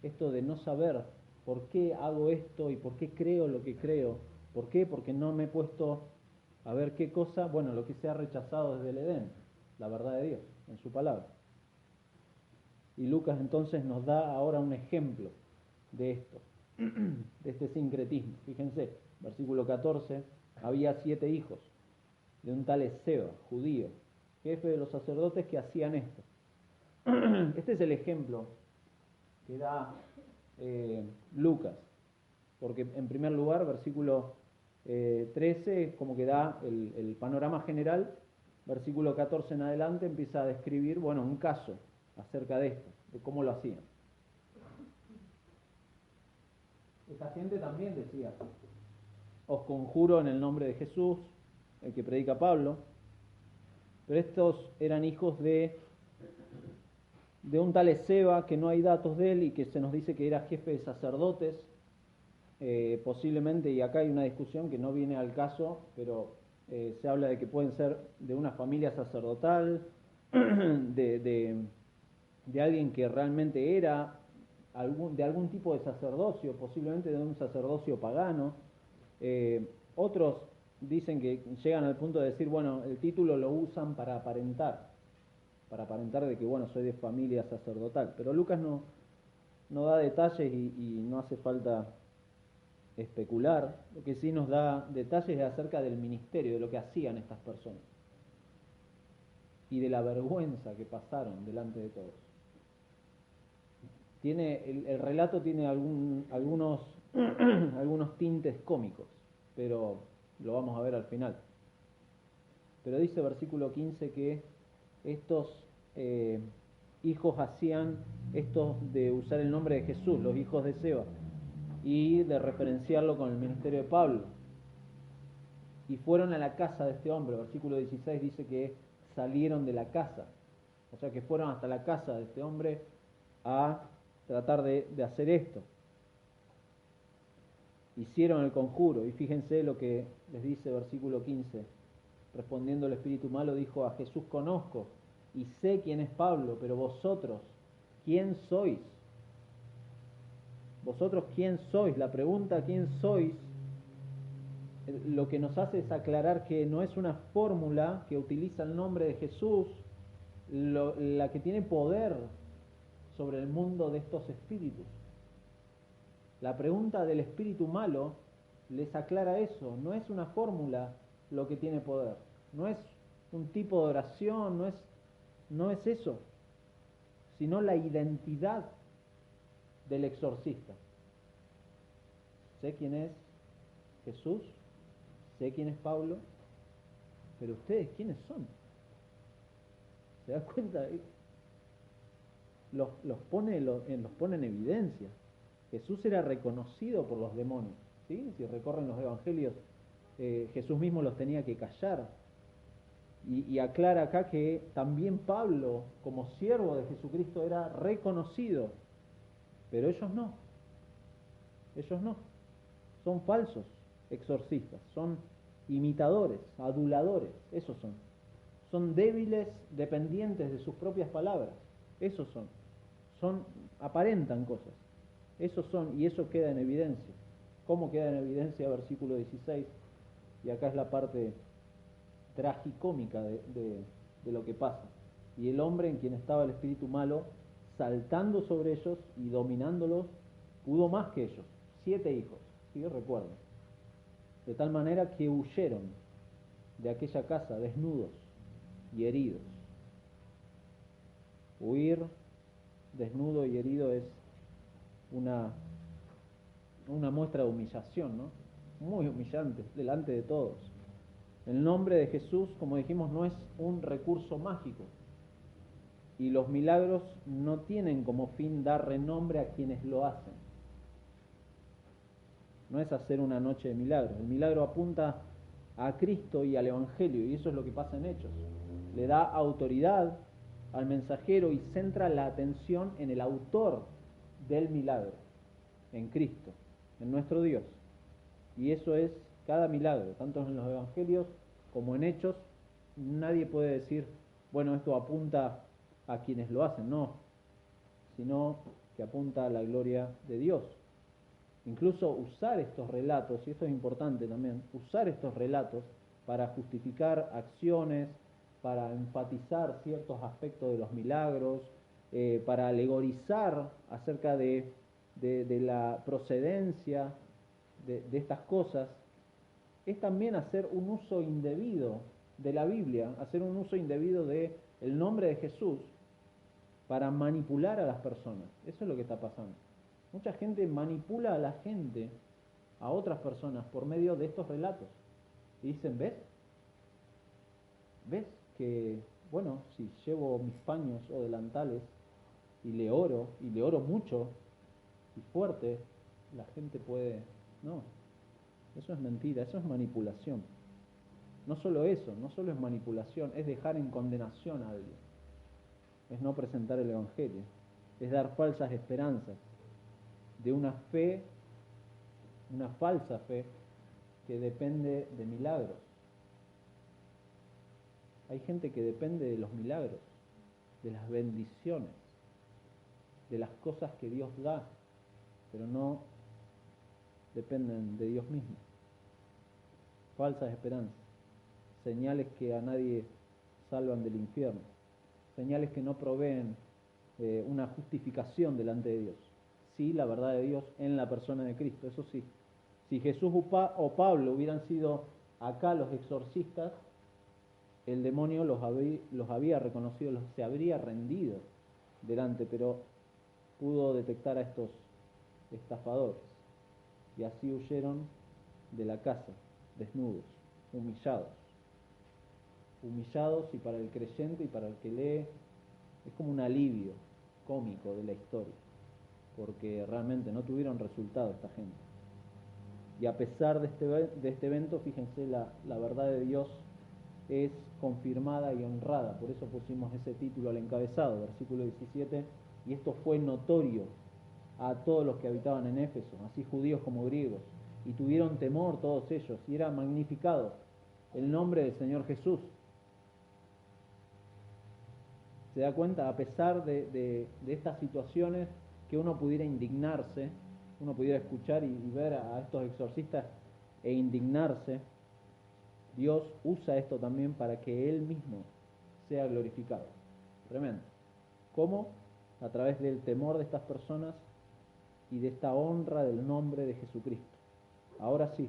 esto de no saber por qué hago esto y por qué creo lo que creo. ¿Por qué? Porque no me he puesto a ver qué cosa, bueno, lo que se ha rechazado desde el Edén, la verdad de Dios, en su palabra. Y Lucas entonces nos da ahora un ejemplo de esto, de este sincretismo. Fíjense, versículo 14, había 7 hijos de un tal Esceva, judío, jefe de los sacerdotes, que hacían esto. Este es el ejemplo que da Lucas, porque en primer lugar, versículo 13, como que da el panorama general. Versículo 14 en adelante empieza a describir, bueno, un caso acerca de esto, de cómo lo hacían. Esta gente también decía: os conjuro en el nombre de Jesús, el que predica Pablo. Pero estos eran hijos de un tal Esceva, que no hay datos de él y que se nos dice que era jefe de sacerdotes, posiblemente, y acá hay una discusión que no viene al caso, pero se habla de que pueden ser de una familia sacerdotal, de alguien que realmente era de algún tipo de sacerdocio, posiblemente de un sacerdocio pagano. Otros dicen que llegan al punto de decir, bueno, el título lo usan para aparentar de que, bueno, soy de familia sacerdotal. Pero Lucas no da detalles y no hace falta especular. Lo que sí nos da detalles es acerca del ministerio, de lo que hacían estas personas y de la vergüenza que pasaron delante de todos. El relato tiene algunos tintes cómicos, pero lo vamos a ver al final. Pero dice versículo 15 que estos hijos hacían esto de usar el nombre de Jesús, los hijos de Seba, y de referenciarlo con el ministerio de Pablo. Y fueron a la casa de este hombre. Versículo 16 dice que salieron de la casa, o sea que fueron hasta la casa de este hombre a tratar de hacer esto. Hicieron el conjuro, y fíjense lo que les dice versículo 15. Respondiendo el espíritu malo, dijo: a Jesús conozco y sé quién es Pablo, pero vosotros, ¿quién sois? ¿Vosotros quién sois? La pregunta ¿quién sois? Lo que nos hace es aclarar que no es una fórmula que utiliza el nombre de Jesús la que tiene poder sobre el mundo de estos espíritus. La pregunta del espíritu malo les aclara eso. No es una fórmula lo que tiene poder, no es un tipo de oración, no es eso, sino la identidad del exorcista. Sé quién es Jesús, sé quién es Pablo, pero ustedes, ¿quiénes son? ¿Se dan cuenta? los pone en evidencia. Jesús era reconocido por los demonios, ¿sí? Si recorren los evangelios, Jesús mismo los tenía que callar. Y aclara acá que también Pablo, como siervo de Jesucristo, era reconocido, pero ellos no. Ellos no. Son falsos exorcistas, son imitadores, aduladores, esos son. Son débiles, dependientes de sus propias palabras, esos son. Aparentan cosas, esos son, y eso queda en evidencia. ¿Cómo queda en evidencia? Versículo 16, y acá es la parte tragicómica de lo que pasa. Y el hombre en quien estaba el espíritu malo, saltando sobre ellos y dominándolos, pudo más que ellos, 7 hijos, ¿sí? Recuerden. De tal manera que huyeron de aquella casa desnudos y heridos. Huir desnudo y herido es una muestra de humillación, ¿no? Muy humillante, delante de todos. El nombre de Jesús, como dijimos, no es un recurso mágico. Y los milagros no tienen como fin dar renombre a quienes lo hacen. No es hacer una noche de milagros. El milagro apunta a Cristo y al Evangelio, y eso es lo que pasa en Hechos. Le da autoridad al mensajero y centra la atención en el autor del milagro, en Cristo, en nuestro Dios. Y eso es cada milagro, tanto en los Evangelios como en Hechos. Nadie puede decir, bueno, esto apunta a quienes lo hacen, no, sino que apunta a la gloria de Dios. Incluso usar estos relatos, y esto es importante también, usar estos relatos para justificar acciones, para enfatizar ciertos aspectos de los milagros, para alegorizar acerca de la procedencia de estas cosas, es también hacer un uso indebido de la Biblia, hacer un uso indebido del nombre de Jesús para manipular a las personas. Eso es lo que está pasando. Mucha gente manipula a la gente, a otras personas, por medio de estos relatos. Y dicen, ¿ves que, bueno, si llevo mis paños o delantales y le oro mucho y fuerte, la gente puede... No, eso es mentira, eso es manipulación. No solo eso, no solo es manipulación, es dejar en condenación a alguien. Es no presentar el Evangelio, es dar falsas esperanzas de una fe, una falsa fe, que depende de milagros. Hay gente que depende de los milagros, de las bendiciones, de las cosas que Dios da, pero no dependen de Dios mismo. Falsas esperanzas, señales que a nadie salvan del infierno, señales que no proveen una justificación delante de Dios. Sí, la verdad de Dios en la persona de Cristo, eso sí. Si Jesús o Pablo hubieran sido acá los exorcistas, el demonio los había reconocido, se habría rendido delante, pero pudo detectar a estos estafadores. Y así huyeron de la casa, desnudos, humillados. Humillados, y para el creyente y para el que lee, es como un alivio cómico de la historia, porque realmente no tuvieron resultado esta gente. Y a pesar de este evento, fíjense, la verdad de Dios es confirmada y honrada. Por eso pusimos ese título al encabezado, versículo 17, y esto fue notorio a todos los que habitaban en Éfeso, así judíos como griegos, y tuvieron temor todos ellos, y era magnificado el nombre del Señor Jesús. Se da cuenta, a pesar de estas situaciones, que uno pudiera indignarse, uno pudiera escuchar y ver a estos exorcistas e indignarse, Dios usa esto también para que Él mismo sea glorificado. Tremendo. ¿Cómo? A través del temor de estas personas y de esta honra del nombre de Jesucristo. Ahora sí,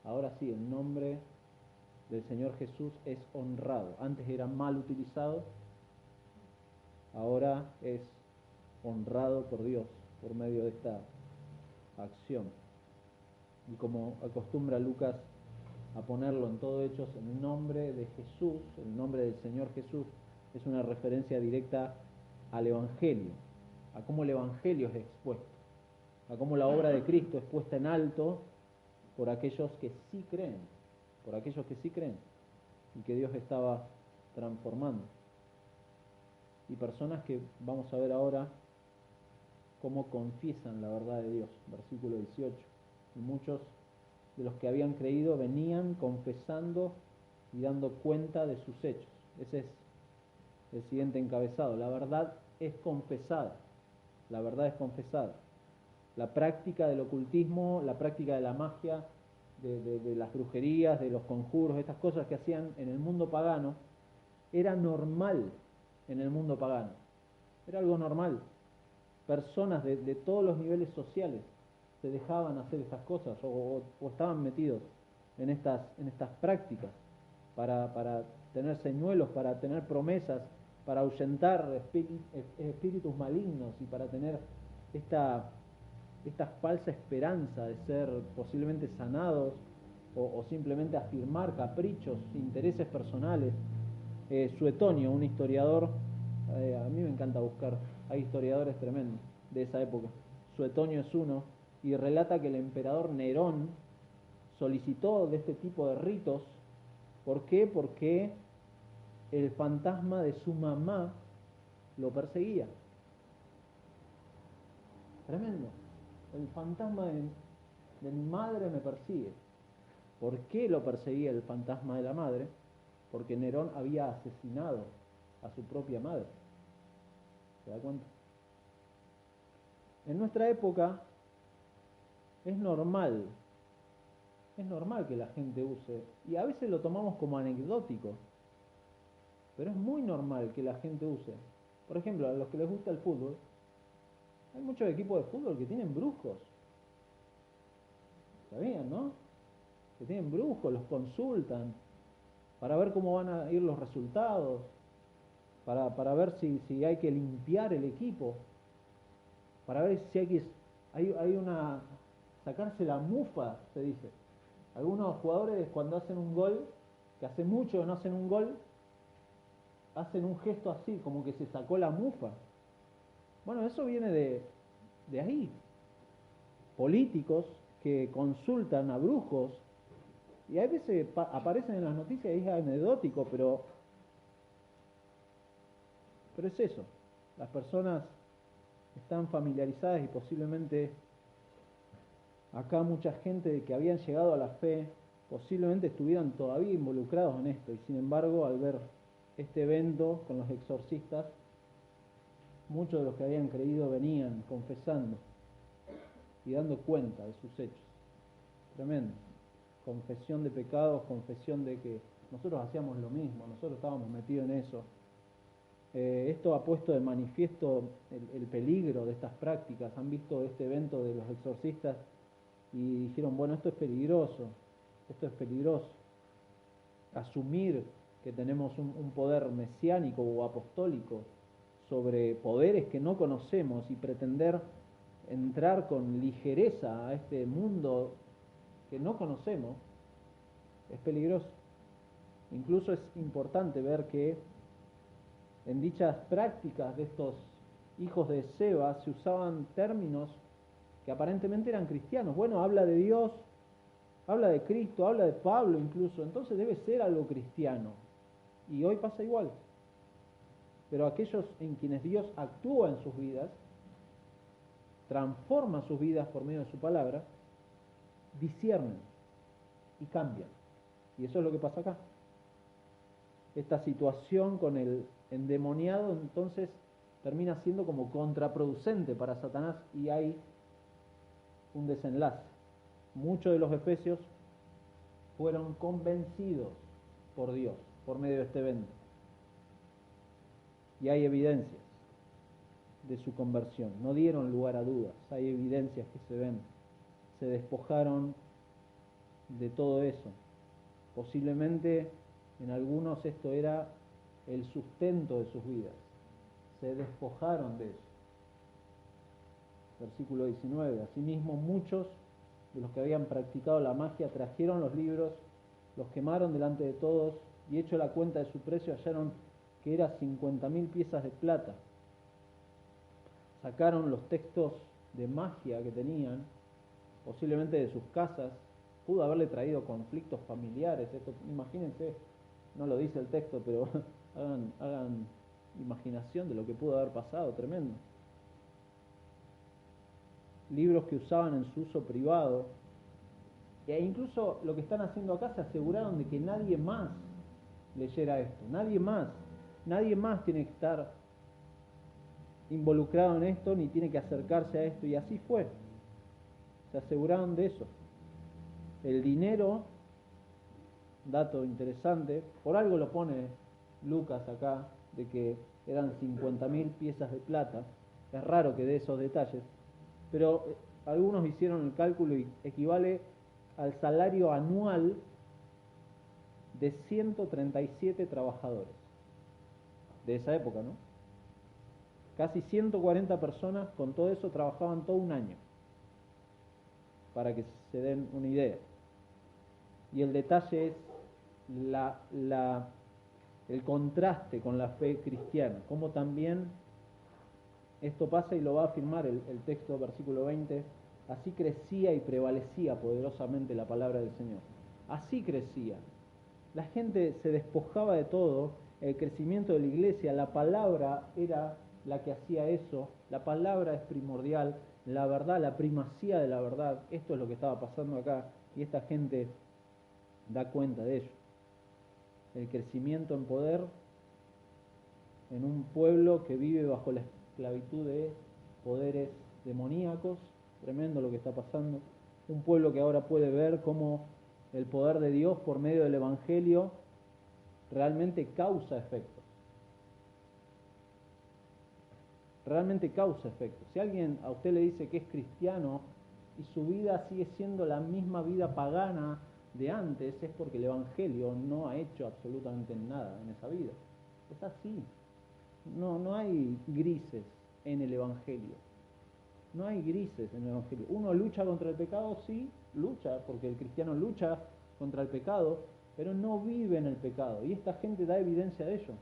el nombre del Señor Jesús es honrado. Antes era mal utilizado, ahora es honrado por Dios por medio de esta acción. Y como acostumbra Lucas a ponerlo en todo Hechos, el nombre de Jesús, el nombre del Señor Jesús, es una referencia directa al Evangelio, a cómo el Evangelio es expuesto, a cómo la obra de Cristo es puesta en alto por aquellos que sí creen, por aquellos que sí creen, y que Dios estaba transformando. Y personas que vamos a ver ahora cómo confiesan la verdad de Dios, versículo 18. Y muchos de los que habían creído venían confesando y dando cuenta de sus hechos. Ese es el siguiente encabezado. La verdad es confesada. La verdad es confesada. La práctica del ocultismo, la práctica de la magia, de las brujerías, de los conjuros, estas cosas que hacían en el mundo pagano, era normal en el mundo pagano. Era algo normal. Personas de todos los niveles sociales se dejaban hacer estas cosas o estaban metidos en estas prácticas para tener señuelos, para tener promesas, para ahuyentar espíritus malignos y para tener esta falsa esperanza de ser posiblemente sanados o simplemente afirmar caprichos, intereses personales. Suetonio, un historiador, a mí me encanta buscar, hay historiadores tremendos de esa época. Suetonio es uno, y relata que el emperador Nerón solicitó de este tipo de ritos. ¿Por qué? Porque el fantasma de su mamá lo perseguía. Tremendo. El fantasma de mi madre me persigue. ¿Por qué lo perseguía el fantasma de la madre? Porque Nerón había asesinado a su propia madre. ¿Se da cuenta? En nuestra época es normal que la gente use, y a veces lo tomamos como anecdótico, pero es muy normal que la gente use. Por ejemplo, a los que les gusta el fútbol, hay muchos equipos de fútbol que tienen brujos. ¿Sabían, no? Que tienen brujos, los consultan para ver cómo van a ir los resultados, para ver si hay que limpiar el equipo, para ver si hay una sacarse la mufa, se dice. Algunos jugadores cuando hacen un gol, que hace mucho que no hacen un gol, hacen un gesto así, como que se sacó la mufa. Bueno, eso viene de ahí. Políticos que consultan a brujos, y a veces aparecen en las noticias y es anecdótico, pero es eso. Las personas están familiarizadas y posiblemente acá mucha gente que habían llegado a la fe posiblemente estuvieran todavía involucrados en esto, y sin embargo al ver este evento con los exorcistas, muchos de los que habían creído venían confesando y dando cuenta de sus hechos. Tremendo. Confesión de pecados, confesión de que nosotros hacíamos lo mismo, nosotros estábamos metidos en eso. Esto ha puesto de manifiesto el peligro de estas prácticas. Han visto este evento de los exorcistas y dijeron, bueno, esto es peligroso. Asumir que tenemos un poder mesiánico o apostólico sobre poderes que no conocemos y pretender entrar con ligereza a este mundo que no conocemos, es peligroso. Incluso es importante ver que en dichas prácticas de estos hijos de Seba se usaban términos que aparentemente eran cristianos. Bueno, habla de Dios, habla de Cristo, habla de Pablo incluso, entonces debe ser algo cristiano. Y hoy pasa igual. Pero aquellos en quienes Dios actúa en sus vidas, transforma sus vidas por medio de su palabra, disciernen y cambian. Y eso es lo que pasa acá. Esta situación con el endemoniado entonces termina siendo como contraproducente para Satanás y hay un desenlace. Muchos de los efesios fueron convencidos por Dios por medio de este evento. Y hay evidencias de su conversión. No dieron lugar a dudas. Hay evidencias que se ven. Se despojaron de todo eso. Posiblemente en algunos esto era el sustento de sus vidas. Se despojaron de eso. Versículo 19. Asimismo, muchos de los que habían practicado la magia trajeron los libros, los quemaron delante de todos y hecho la cuenta de su precio hallaron que era 50.000 piezas de plata. sacaron los textos de magia que tenían, posiblemente de sus casas. Pudo haberle traído conflictos familiares. Esto, imagínense, no lo dice el texto, pero hagan imaginación de lo que pudo haber pasado, tremendo. Libros que usaban en su uso privado. E incluso lo que están haciendo acá, se aseguraron de que nadie más leyera esto. Nadie más tiene que estar involucrado en esto, ni tiene que acercarse a esto. Y así fue. Se aseguraron de eso. El dinero, dato interesante, por algo lo pone Lucas acá, de que eran 50.000 piezas de plata. Es raro que dé esos detalles, pero algunos hicieron el cálculo y equivale al salario anual de 137 trabajadores de esa época, ¿no? Casi 140 personas con todo eso trabajaban todo un año, para que se den una idea. Y el detalle es el contraste con la fe cristiana, como también esto pasa, y lo va a afirmar el texto, versículo 20, así crecía y prevalecía poderosamente la palabra del Señor. Así crecía. La gente se despojaba de todo, el crecimiento de la iglesia, la palabra era la que hacía eso, la palabra es primordial, la verdad, la primacía de la verdad, esto es lo que estaba pasando acá, y esta gente da cuenta de ello. El crecimiento en poder en un pueblo que vive bajo la esclavitud de poderes demoníacos, tremendo lo que está pasando. Un pueblo que ahora puede ver cómo el poder de Dios por medio del Evangelio realmente causa efectos. Realmente causa efectos. Si alguien a usted le dice que es cristiano y su vida sigue siendo la misma vida pagana de antes, es porque el Evangelio no ha hecho absolutamente nada en esa vida. Es así. No hay grises en el Evangelio. No hay grises en el Evangelio. Uno lucha contra el pecado, sí, lucha, porque el cristiano lucha contra el pecado, pero no vive en el pecado. Y esta gente da evidencia de ello.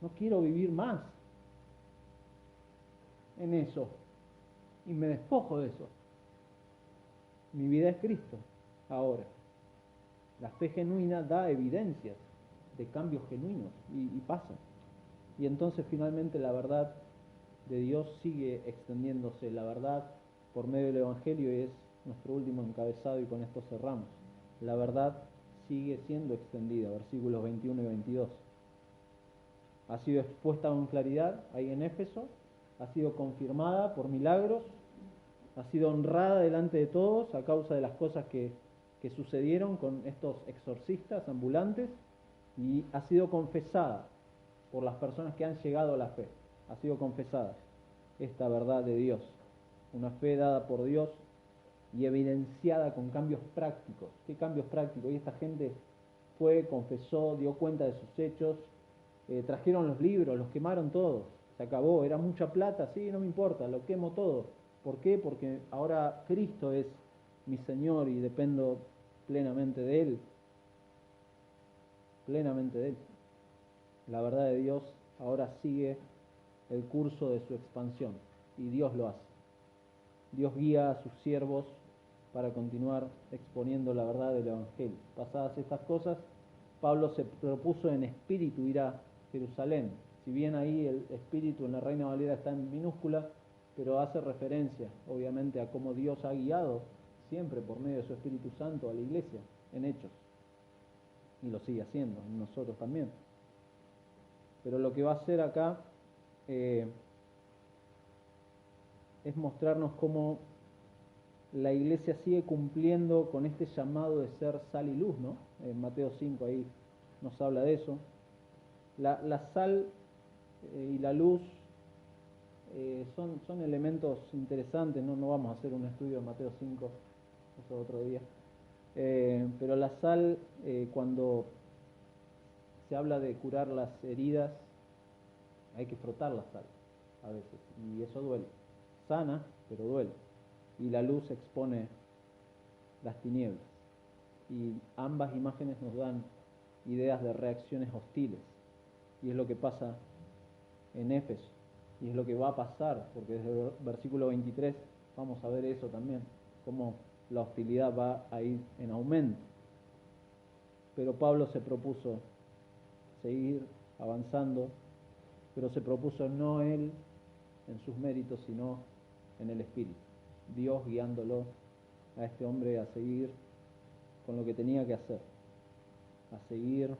No quiero vivir más en eso. Y me despojo de eso. Mi vida es Cristo. Ahora, la fe genuina da evidencias de cambios genuinos y pasa. Y entonces finalmente la verdad de Dios sigue extendiéndose. La verdad por medio del Evangelio es nuestro último encabezado y con esto cerramos. La verdad sigue siendo extendida, versículos 21 y 22. Ha sido expuesta con claridad ahí en Éfeso, ha sido confirmada por milagros, ha sido honrada delante de todos a causa de las cosas que sucedieron con estos exorcistas ambulantes, y ha sido confesada por las personas que han llegado a la fe. Ha sido confesada esta verdad de Dios, una fe dada por Dios y evidenciada con cambios prácticos. ¿Qué cambios prácticos? Y esta gente fue, confesó, dio cuenta de sus hechos, trajeron los libros, los quemaron todos, se acabó, era mucha plata, sí, no me importa, lo quemo todo. ¿Por qué? Porque ahora Cristo es mi Señor y dependo plenamente de Él, plenamente de Él. La verdad de Dios ahora sigue el curso de su expansión, y Dios lo hace. Dios guía a sus siervos para continuar exponiendo la verdad del Evangelio. Pasadas estas cosas, Pablo se propuso en espíritu ir a Jerusalén. Si bien ahí el espíritu en la Reina Valera está en minúscula, pero hace referencia, obviamente, a cómo Dios ha guiado siempre por medio de su Espíritu Santo a la iglesia en hechos. Y lo sigue haciendo, en nosotros también. Pero lo que va a hacer acá es mostrarnos cómo la iglesia sigue cumpliendo con este llamado de ser sal y luz, ¿no? En Mateo 5 ahí nos habla de eso. La sal y la luz son elementos interesantes, no vamos a hacer un estudio de Mateo 5, eso otro día. Pero la sal, cuando se habla de curar las heridas, hay que frotar la sal a veces, y eso duele. Sana, pero duele. Y la luz expone las tinieblas. Y ambas imágenes nos dan ideas de reacciones hostiles. Y es lo que pasa en Éfeso. Y es lo que va a pasar, porque desde el versículo 23 vamos a ver eso también, cómo la hostilidad va a ir en aumento. Pero Pablo se propuso seguir avanzando, pero se propuso no él en sus méritos, sino en el Espíritu. Dios guiándolo a este hombre a seguir con lo que tenía que hacer, a seguir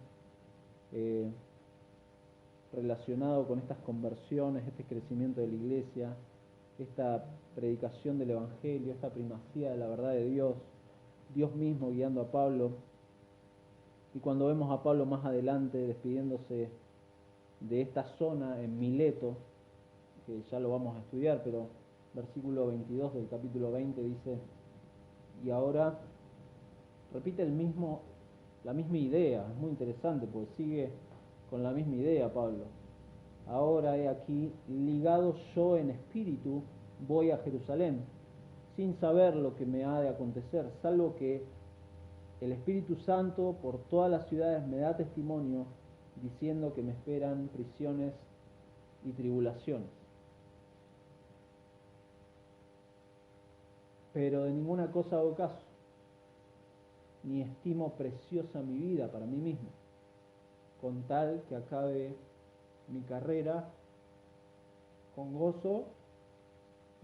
relacionado con estas conversiones, este crecimiento de la iglesia, esta predicación del Evangelio, esta primacía de la verdad de Dios, Dios mismo guiando a Pablo. Y cuando vemos a Pablo más adelante despidiéndose de esta zona en Mileto, que ya lo vamos a estudiar, pero versículo 22 del capítulo 20 dice, y ahora repite la misma idea, es muy interesante porque sigue con la misma idea Pablo. Ahora he aquí, ligado yo en espíritu, voy a Jerusalén, sin saber lo que me ha de acontecer, salvo que el Espíritu Santo por todas las ciudades me da testimonio, diciendo que me esperan prisiones y tribulaciones. Pero de ninguna cosa hago caso, ni estimo preciosa mi vida para mí mismo, con tal que acabe mi carrera con gozo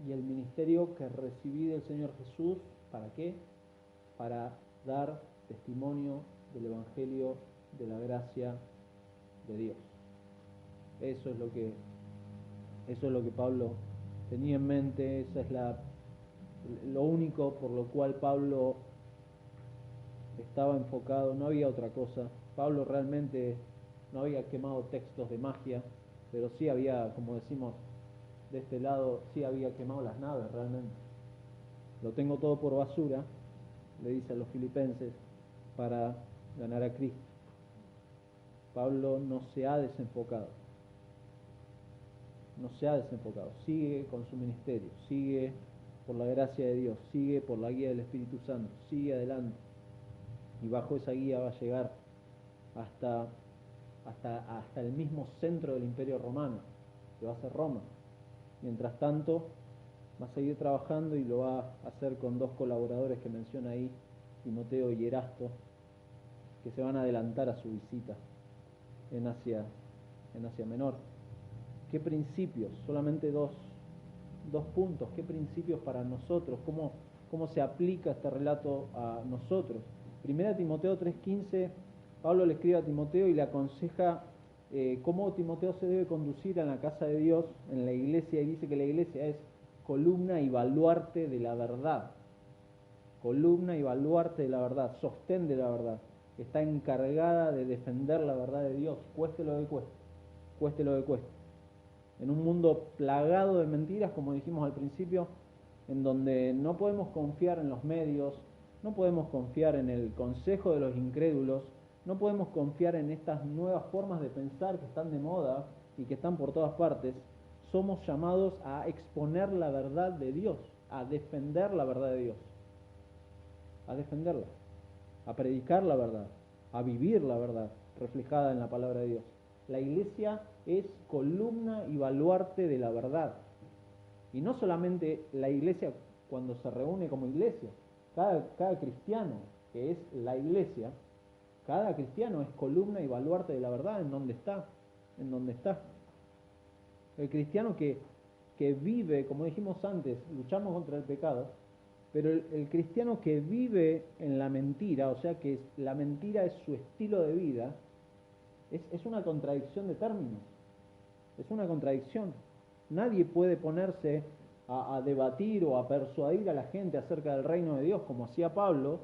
y el ministerio que recibí del Señor Jesús. ¿Para qué? Para dar testimonio del Evangelio de la gracia de Dios. Eso es lo que Pablo tenía en mente, esa es lo único por lo cual Pablo estaba enfocado, no había otra cosa. Pablo realmente no había quemado textos de magia, pero sí había, como decimos de este lado, sí había quemado las naves realmente. Lo tengo todo por basura, le dice a los filipenses, para ganar a Cristo. Pablo no se ha desenfocado, sigue con su ministerio, sigue por la gracia de Dios, sigue por la guía del Espíritu Santo, sigue adelante, y bajo esa guía va a llegar hasta el mismo centro del Imperio Romano, que va a ser Roma. Mientras tanto, va a seguir trabajando y lo va a hacer con dos colaboradores que menciona ahí, Timoteo y Erasto, que se van a adelantar a su visita en Asia Menor. ¿Qué principios? Solamente dos puntos. ¿Qué principios para nosotros? ¿Cómo se aplica este relato a nosotros? Primera Timoteo 3:15, Pablo le escribe a Timoteo y le aconseja cómo Timoteo se debe conducir en la casa de Dios, en la iglesia, y dice que la iglesia es columna y baluarte de la verdad. Columna y baluarte de la verdad, sostén de la verdad. Está encargada de defender la verdad de Dios, cueste lo que cueste, cueste lo que cueste. En un mundo plagado de mentiras, como dijimos al principio, en donde no podemos confiar en los medios, no podemos confiar en el consejo de los incrédulos, no podemos confiar en estas nuevas formas de pensar que están de moda y que están por todas partes. Somos llamados a exponer la verdad de Dios, a defender la verdad de Dios, a defenderla, a predicar la verdad, a vivir la verdad reflejada en la palabra de Dios. La iglesia es columna y baluarte de la verdad. Y no solamente la iglesia cuando se reúne como iglesia, cada cristiano que es la iglesia, cada cristiano es columna y baluarte de la verdad en donde está. El cristiano que vive, como dijimos antes, luchamos contra el pecado, pero el cristiano que vive en la mentira, o sea que la mentira es su estilo de vida, es una contradicción de términos, es una contradicción. Nadie puede ponerse a debatir o a persuadir a la gente acerca del reino de Dios como hacía Pablo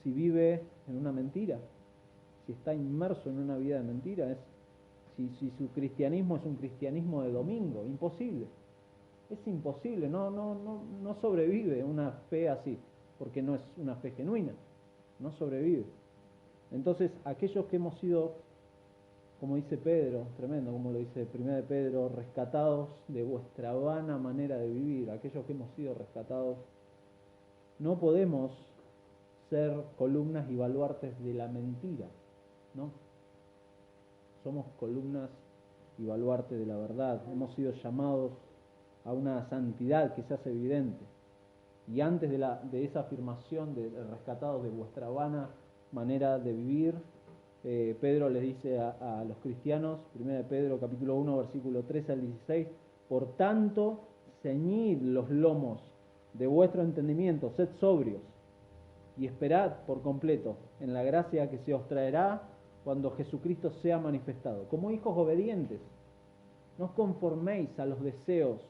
si vive en una mentira, si está inmerso en una vida de mentira, si su cristianismo es un cristianismo de domingo. Imposible, es imposible, no sobrevive una fe así, porque no es una fe genuina, no sobrevive. Entonces, aquellos que hemos sido, como dice Pedro, tremendo como lo dice 1 Pedro, rescatados de vuestra vana manera de vivir, aquellos que hemos sido rescatados, no podemos ser columnas y baluartes de la mentira, ¿no? Somos columnas y baluarte de la verdad. Hemos sido llamados a una santidad que se hace evidente. Y antes de esa afirmación de rescatados de vuestra vana manera de vivir, Pedro les dice a los cristianos, 1 Pedro capítulo 1, versículo 13 al 16, por tanto, ceñid los lomos de vuestro entendimiento, sed sobrios y esperad por completo en la gracia que se os traerá cuando Jesucristo sea manifestado. Como hijos obedientes, no os conforméis a los deseos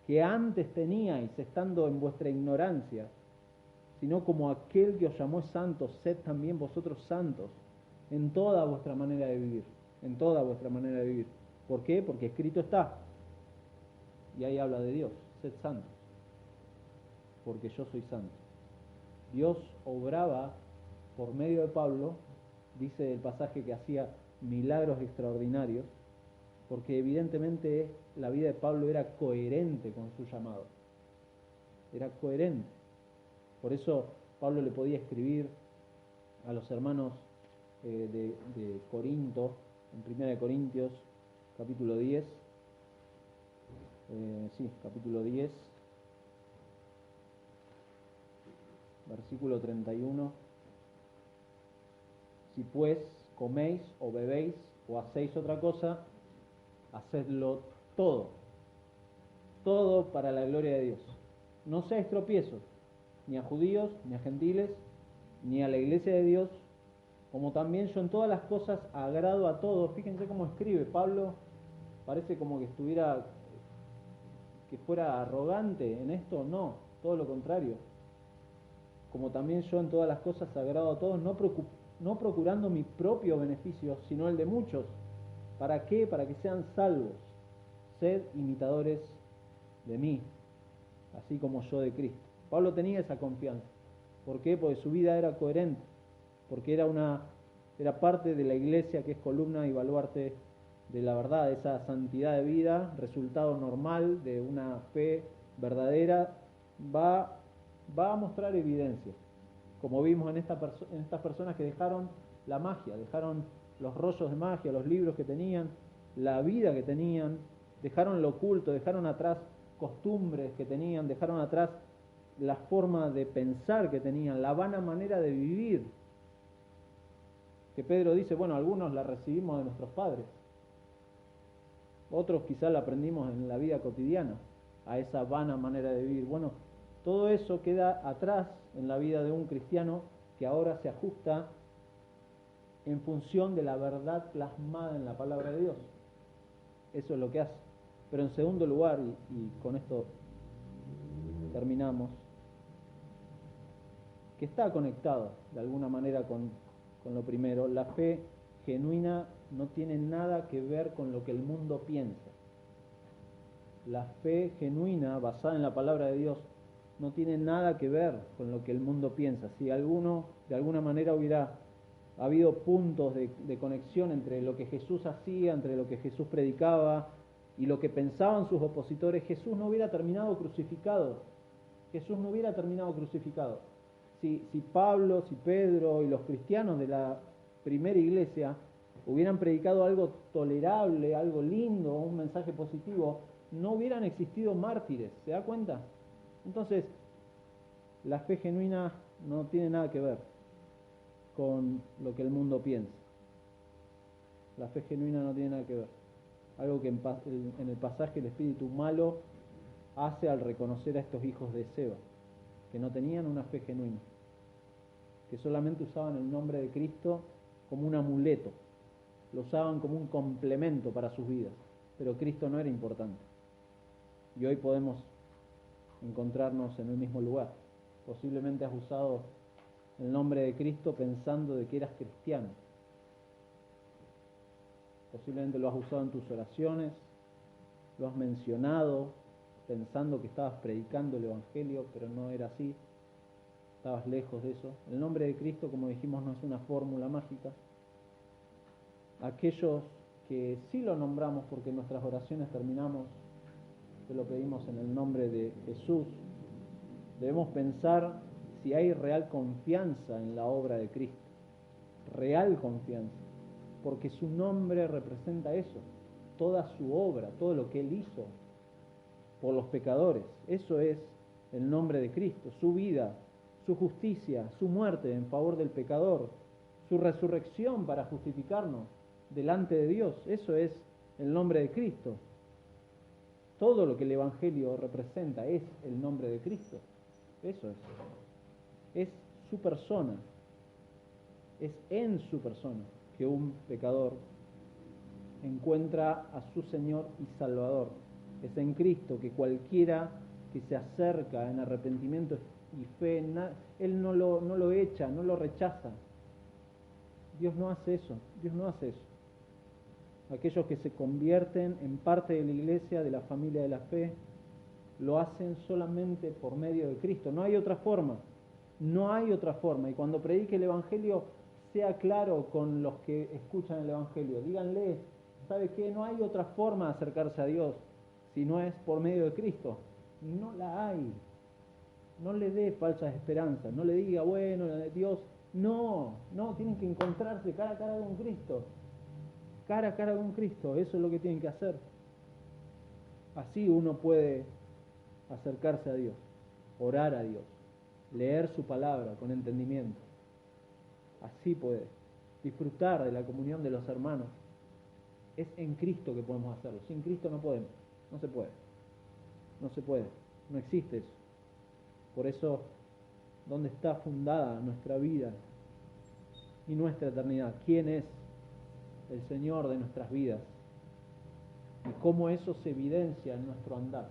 que antes teníais estando en vuestra ignorancia, sino como aquel que os llamó santos, sed también vosotros santos en toda vuestra manera de vivir, en toda vuestra manera de vivir. ¿Por qué? Porque escrito está, y ahí habla de Dios, sed santos, porque yo soy santo. Dios obraba por medio de Pablo, dice el pasaje que hacía milagros extraordinarios, porque evidentemente la vida de Pablo era coherente con su llamado, era coherente. Por eso Pablo le podía escribir a los hermanos de Corinto, en 1 Corintios, capítulo 10, capítulo 10, versículo 31, si pues coméis o bebéis o hacéis otra cosa, hacedlo todo para la gloria de Dios. No seáis tropiezos, ni a judíos, ni a gentiles, ni a la iglesia de Dios, como también yo en todas las cosas agrado a todos. Fíjense cómo escribe Pablo, parece como que fuera arrogante en esto, no, todo lo contrario. Como también yo en todas las cosas agrado a todos, no procurando mi propio beneficio, sino el de muchos. ¿Para qué? Para que sean salvos. Sed imitadores de mí, así como yo de Cristo. Pablo tenía esa confianza. ¿Por qué? Porque su vida era coherente, porque era parte de la iglesia que es columna y baluarte de la verdad, esa santidad de vida, resultado normal de una fe verdadera, va a mostrar evidencia, como vimos en estas personas que dejaron la magia, dejaron los rollos de magia, los libros que tenían, la vida que tenían, dejaron lo oculto, dejaron atrás costumbres que tenían, dejaron atrás la forma de pensar que tenían, la vana manera de vivir, que Pedro dice, bueno, algunos la recibimos de nuestros padres, otros quizás la aprendimos en la vida cotidiana, a esa vana manera de vivir. Bueno, todo eso queda atrás en la vida de un cristiano que ahora se ajusta en función de la verdad plasmada en la palabra de Dios. Eso es lo que hace. Pero en segundo lugar, y con esto terminamos, que está conectado de alguna manera con lo primero, la fe genuina no tiene nada que ver con lo que el mundo piensa. La fe genuina, basada en la palabra de Dios, no tiene nada que ver con lo que el mundo piensa. Si alguno de alguna manera hubiera habido puntos de conexión entre lo que Jesús hacía, entre lo que Jesús predicaba y lo que pensaban sus opositores, Jesús no hubiera terminado crucificado. Jesús no hubiera terminado crucificado. Si Pablo, si Pedro y los cristianos de la primera iglesia hubieran predicado algo tolerable, algo lindo, un mensaje positivo, no hubieran existido mártires, ¿se da cuenta? Entonces, la fe genuina no tiene nada que ver con lo que el mundo piensa. La fe genuina no tiene nada que ver. Algo que en el pasaje el espíritu malo hace al reconocer a estos hijos de Seba, que no tenían una fe genuina, que solamente usaban el nombre de Cristo como un amuleto, lo usaban como un complemento para sus vidas, pero Cristo no era importante. Y hoy podemos encontrarnos en el mismo lugar. Posiblemente has usado el nombre de Cristo pensando de que eras cristiano. Posiblemente lo has usado en tus oraciones, lo has mencionado pensando que estabas predicando el Evangelio, pero no era así. Estabas lejos de eso. El nombre de Cristo, como dijimos, no es una fórmula mágica. Aquellos que sí lo nombramos porque en nuestras oraciones terminamos, que lo pedimos en el nombre de Jesús, debemos pensar si hay real confianza en la obra de Cristo, real confianza, porque su nombre representa eso. toda su obra, todo lo que Él hizo por los pecadores. Eso es el nombre de Cristo, su vida, su justicia, su muerte en favor del pecador, su resurrección para justificarnos delante de Dios. Eso es el nombre de Cristo. Todo lo que el Evangelio representa es el nombre de Cristo. Eso es. Es su persona. Es en su persona que un pecador encuentra a su Señor y Salvador. Es en Cristo que cualquiera que se acerca en arrepentimiento y fe, Él no lo echa, no lo rechaza. Dios no hace eso, Dios no hace eso. Aquellos que se convierten en parte de la iglesia, de la familia de la fe, lo hacen solamente por medio de Cristo. No hay otra forma, no hay otra forma. Y cuando predique el Evangelio, sea claro con los que escuchan el Evangelio. Díganle, ¿sabe qué? No hay otra forma de acercarse a Dios si no es por medio de Cristo. No la hay. No le dé falsas esperanzas. No le diga, bueno, Dios... No, tienen que encontrarse cara a cara con Cristo. Cara a cara con Cristo, eso es lo que tienen que hacer. Así uno puede acercarse a Dios, orar a Dios, leer su palabra con entendimiento. Así puede disfrutar de la comunión de los hermanos. Es en Cristo que podemos hacerlo. Sin Cristo no podemos, no se puede. No se puede, no existe eso. Por eso, ¿dónde está fundada nuestra vida y nuestra eternidad? ¿Quién es el Señor de nuestras vidas? Y cómo eso se evidencia en nuestro andar.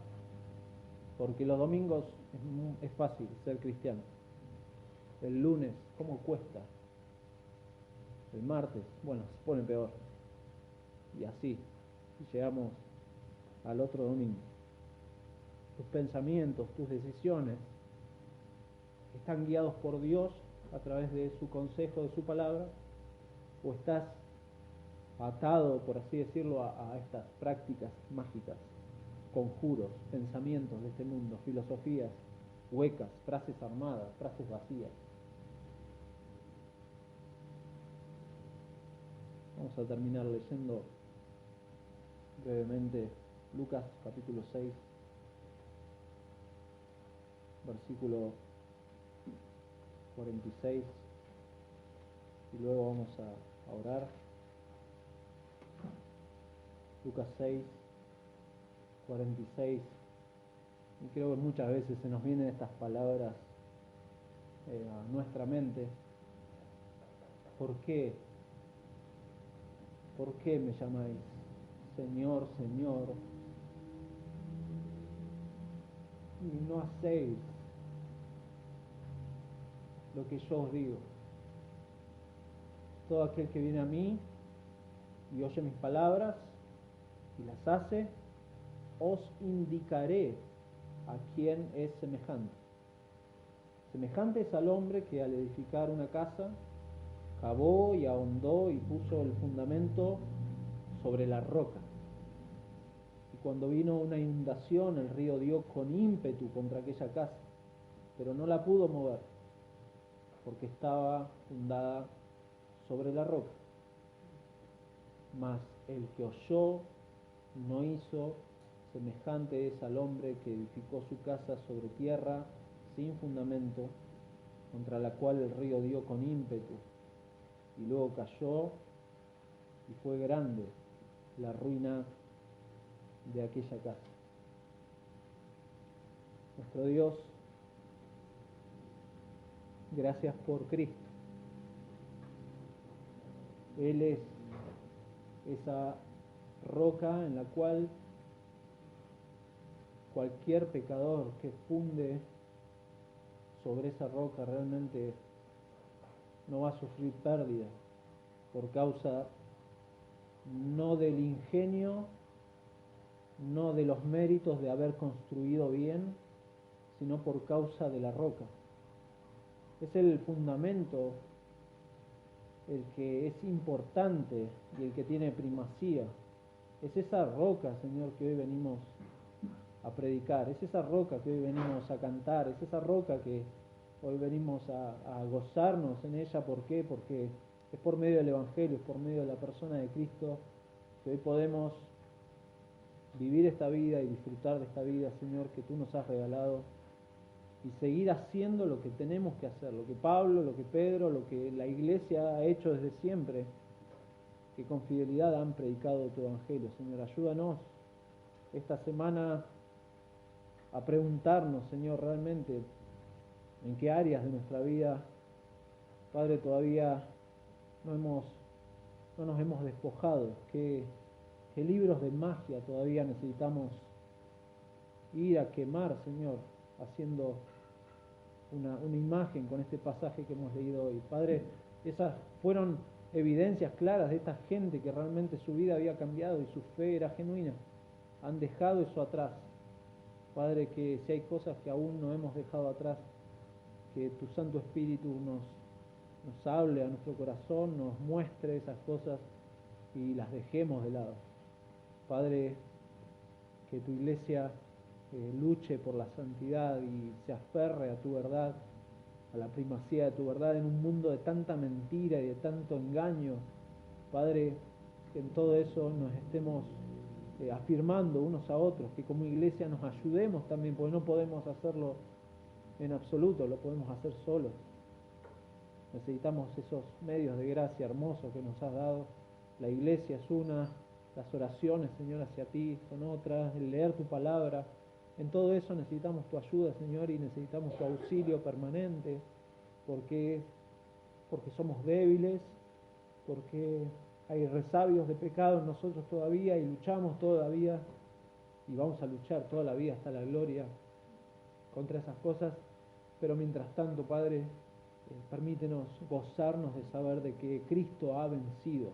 Porque los domingos es fácil ser cristiano. El lunes, ¿cómo cuesta? El martes, bueno, se pone peor. Y así, llegamos al otro domingo. Tus pensamientos, tus decisiones, ¿están guiados por Dios a través de su consejo, de su palabra? ¿O estás atado, por así decirlo, a estas prácticas mágicas, conjuros, pensamientos de este mundo, filosofías huecas, frases armadas, frases vacías? Vamos a terminar leyendo brevemente Lucas capítulo 6, versículo 46, y luego vamos a orar. Lucas 6, 46, y creo que muchas veces se nos vienen estas palabras a nuestra mente. ¿Por qué? ¿Por qué me llamáis Señor, Señor, y no hacéis lo que yo os digo? Todo aquel que viene a mí y oye mis palabras y las hace, os indicaré a quién es semejante. Semejante es al hombre que al edificar una casa, cavó y ahondó y puso el fundamento sobre la roca. Y cuando vino una inundación, el río dio con ímpetu contra aquella casa, pero no la pudo mover, porque estaba fundada sobre la roca. Mas el que oyó no hizo, semejante es al hombre que edificó su casa sobre tierra sin fundamento, contra la cual el río dio con ímpetu, y luego cayó, y fue grande la ruina de aquella casa. Nuestro Dios, gracias por Cristo. Él es esa roca en la cual cualquier pecador que funde sobre esa roca realmente no va a sufrir pérdida por causa no del ingenio, no de los méritos de haber construido bien, sino por causa de la roca. Es el fundamento el que es importante y el que tiene primacía. Es esa roca, Señor, que hoy venimos a predicar, es esa roca que hoy venimos a cantar, es esa roca que hoy venimos a gozarnos en ella. ¿Por qué? Porque es por medio del Evangelio, es por medio de la persona de Cristo que hoy podemos vivir esta vida y disfrutar de esta vida, Señor, que tú nos has regalado, y seguir haciendo lo que tenemos que hacer, lo que Pablo, lo que Pedro, lo que la iglesia ha hecho desde siempre, que con fidelidad han predicado tu evangelio. Señor, ayúdanos esta semana a preguntarnos, Señor, realmente en qué áreas de nuestra vida, Padre, todavía no nos hemos despojado, qué libros de magia todavía necesitamos ir a quemar, Señor, haciendo una imagen con este pasaje que hemos leído hoy. Padre, esas fueron evidencias claras de esta gente que realmente su vida había cambiado y su fe era genuina. Han dejado eso atrás. Padre, que si hay cosas que aún no hemos dejado atrás, que tu Santo Espíritu nos hable a nuestro corazón, nos muestre esas cosas y las dejemos de lado. Padre, que tu iglesia luche por la santidad y se aferre a tu verdad, a la primacía de tu verdad en un mundo de tanta mentira y de tanto engaño. Padre, que en todo eso nos estemos afirmando unos a otros, que como iglesia nos ayudemos también, porque no podemos hacerlo en absoluto, lo podemos hacer solos. Necesitamos esos medios de gracia hermosos que nos has dado. La iglesia es una, las oraciones, Señor, hacia ti son otras, el leer tu palabra. En todo eso necesitamos tu ayuda, Señor, y necesitamos tu auxilio permanente, porque somos débiles, porque hay resabios de pecado en nosotros todavía y luchamos todavía y vamos a luchar toda la vida hasta la gloria contra esas cosas. Pero mientras tanto, Padre, permítenos gozarnos de saber de que Cristo ha vencido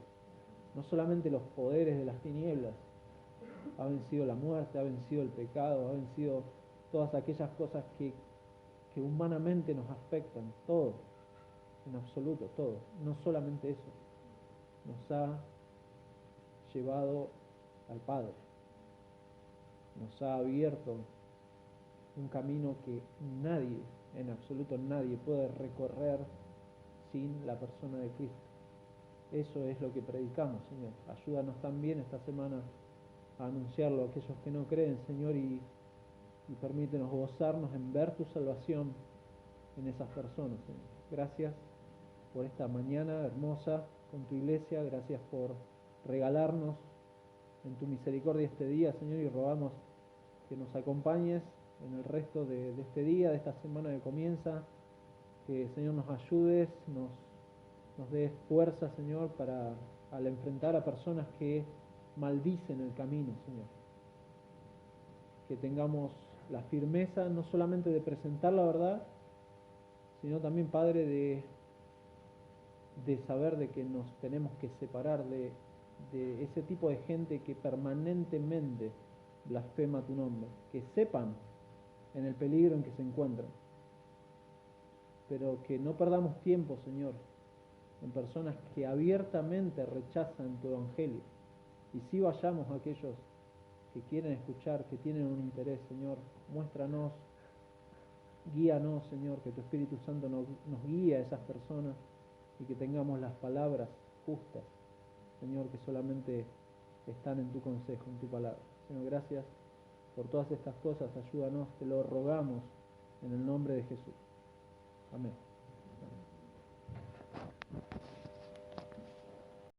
no solamente los poderes de las tinieblas, ha vencido la muerte, ha vencido el pecado, ha vencido todas aquellas cosas que humanamente nos afectan, todo, en absoluto, todo. No solamente eso, nos ha llevado al Padre, nos ha abierto un camino que nadie, en absoluto nadie, puede recorrer sin la persona de Cristo. Eso es lo que predicamos, Señor. Ayúdanos también esta semana a anunciarlo a aquellos que no creen, Señor, y permítenos gozarnos en ver tu salvación en esas personas, Señor. Gracias por esta mañana hermosa con tu iglesia, gracias por regalarnos en tu misericordia este día, Señor, y rogamos que nos acompañes en el resto de este día, de esta semana que comienza, que, Señor, nos ayudes, nos des fuerza, Señor, para al enfrentar a personas que maldicen el camino, Señor. Que tengamos la firmeza no solamente de presentar la verdad, sino también, Padre, de saber de que nos tenemos que separar de ese tipo de gente que permanentemente blasfema tu nombre, que sepan en el peligro en que se encuentran, pero que no perdamos tiempo, Señor, en personas que abiertamente rechazan tu evangelio, y sí vayamos a aquellos que quieren escuchar, que tienen un interés, Señor. Muéstranos, guíanos, Señor, que tu Espíritu Santo nos guíe a esas personas y que tengamos las palabras justas, Señor, que solamente están en tu consejo, en tu palabra. Señor, gracias por todas estas cosas, ayúdanos, te lo rogamos en el nombre de Jesús. Amén.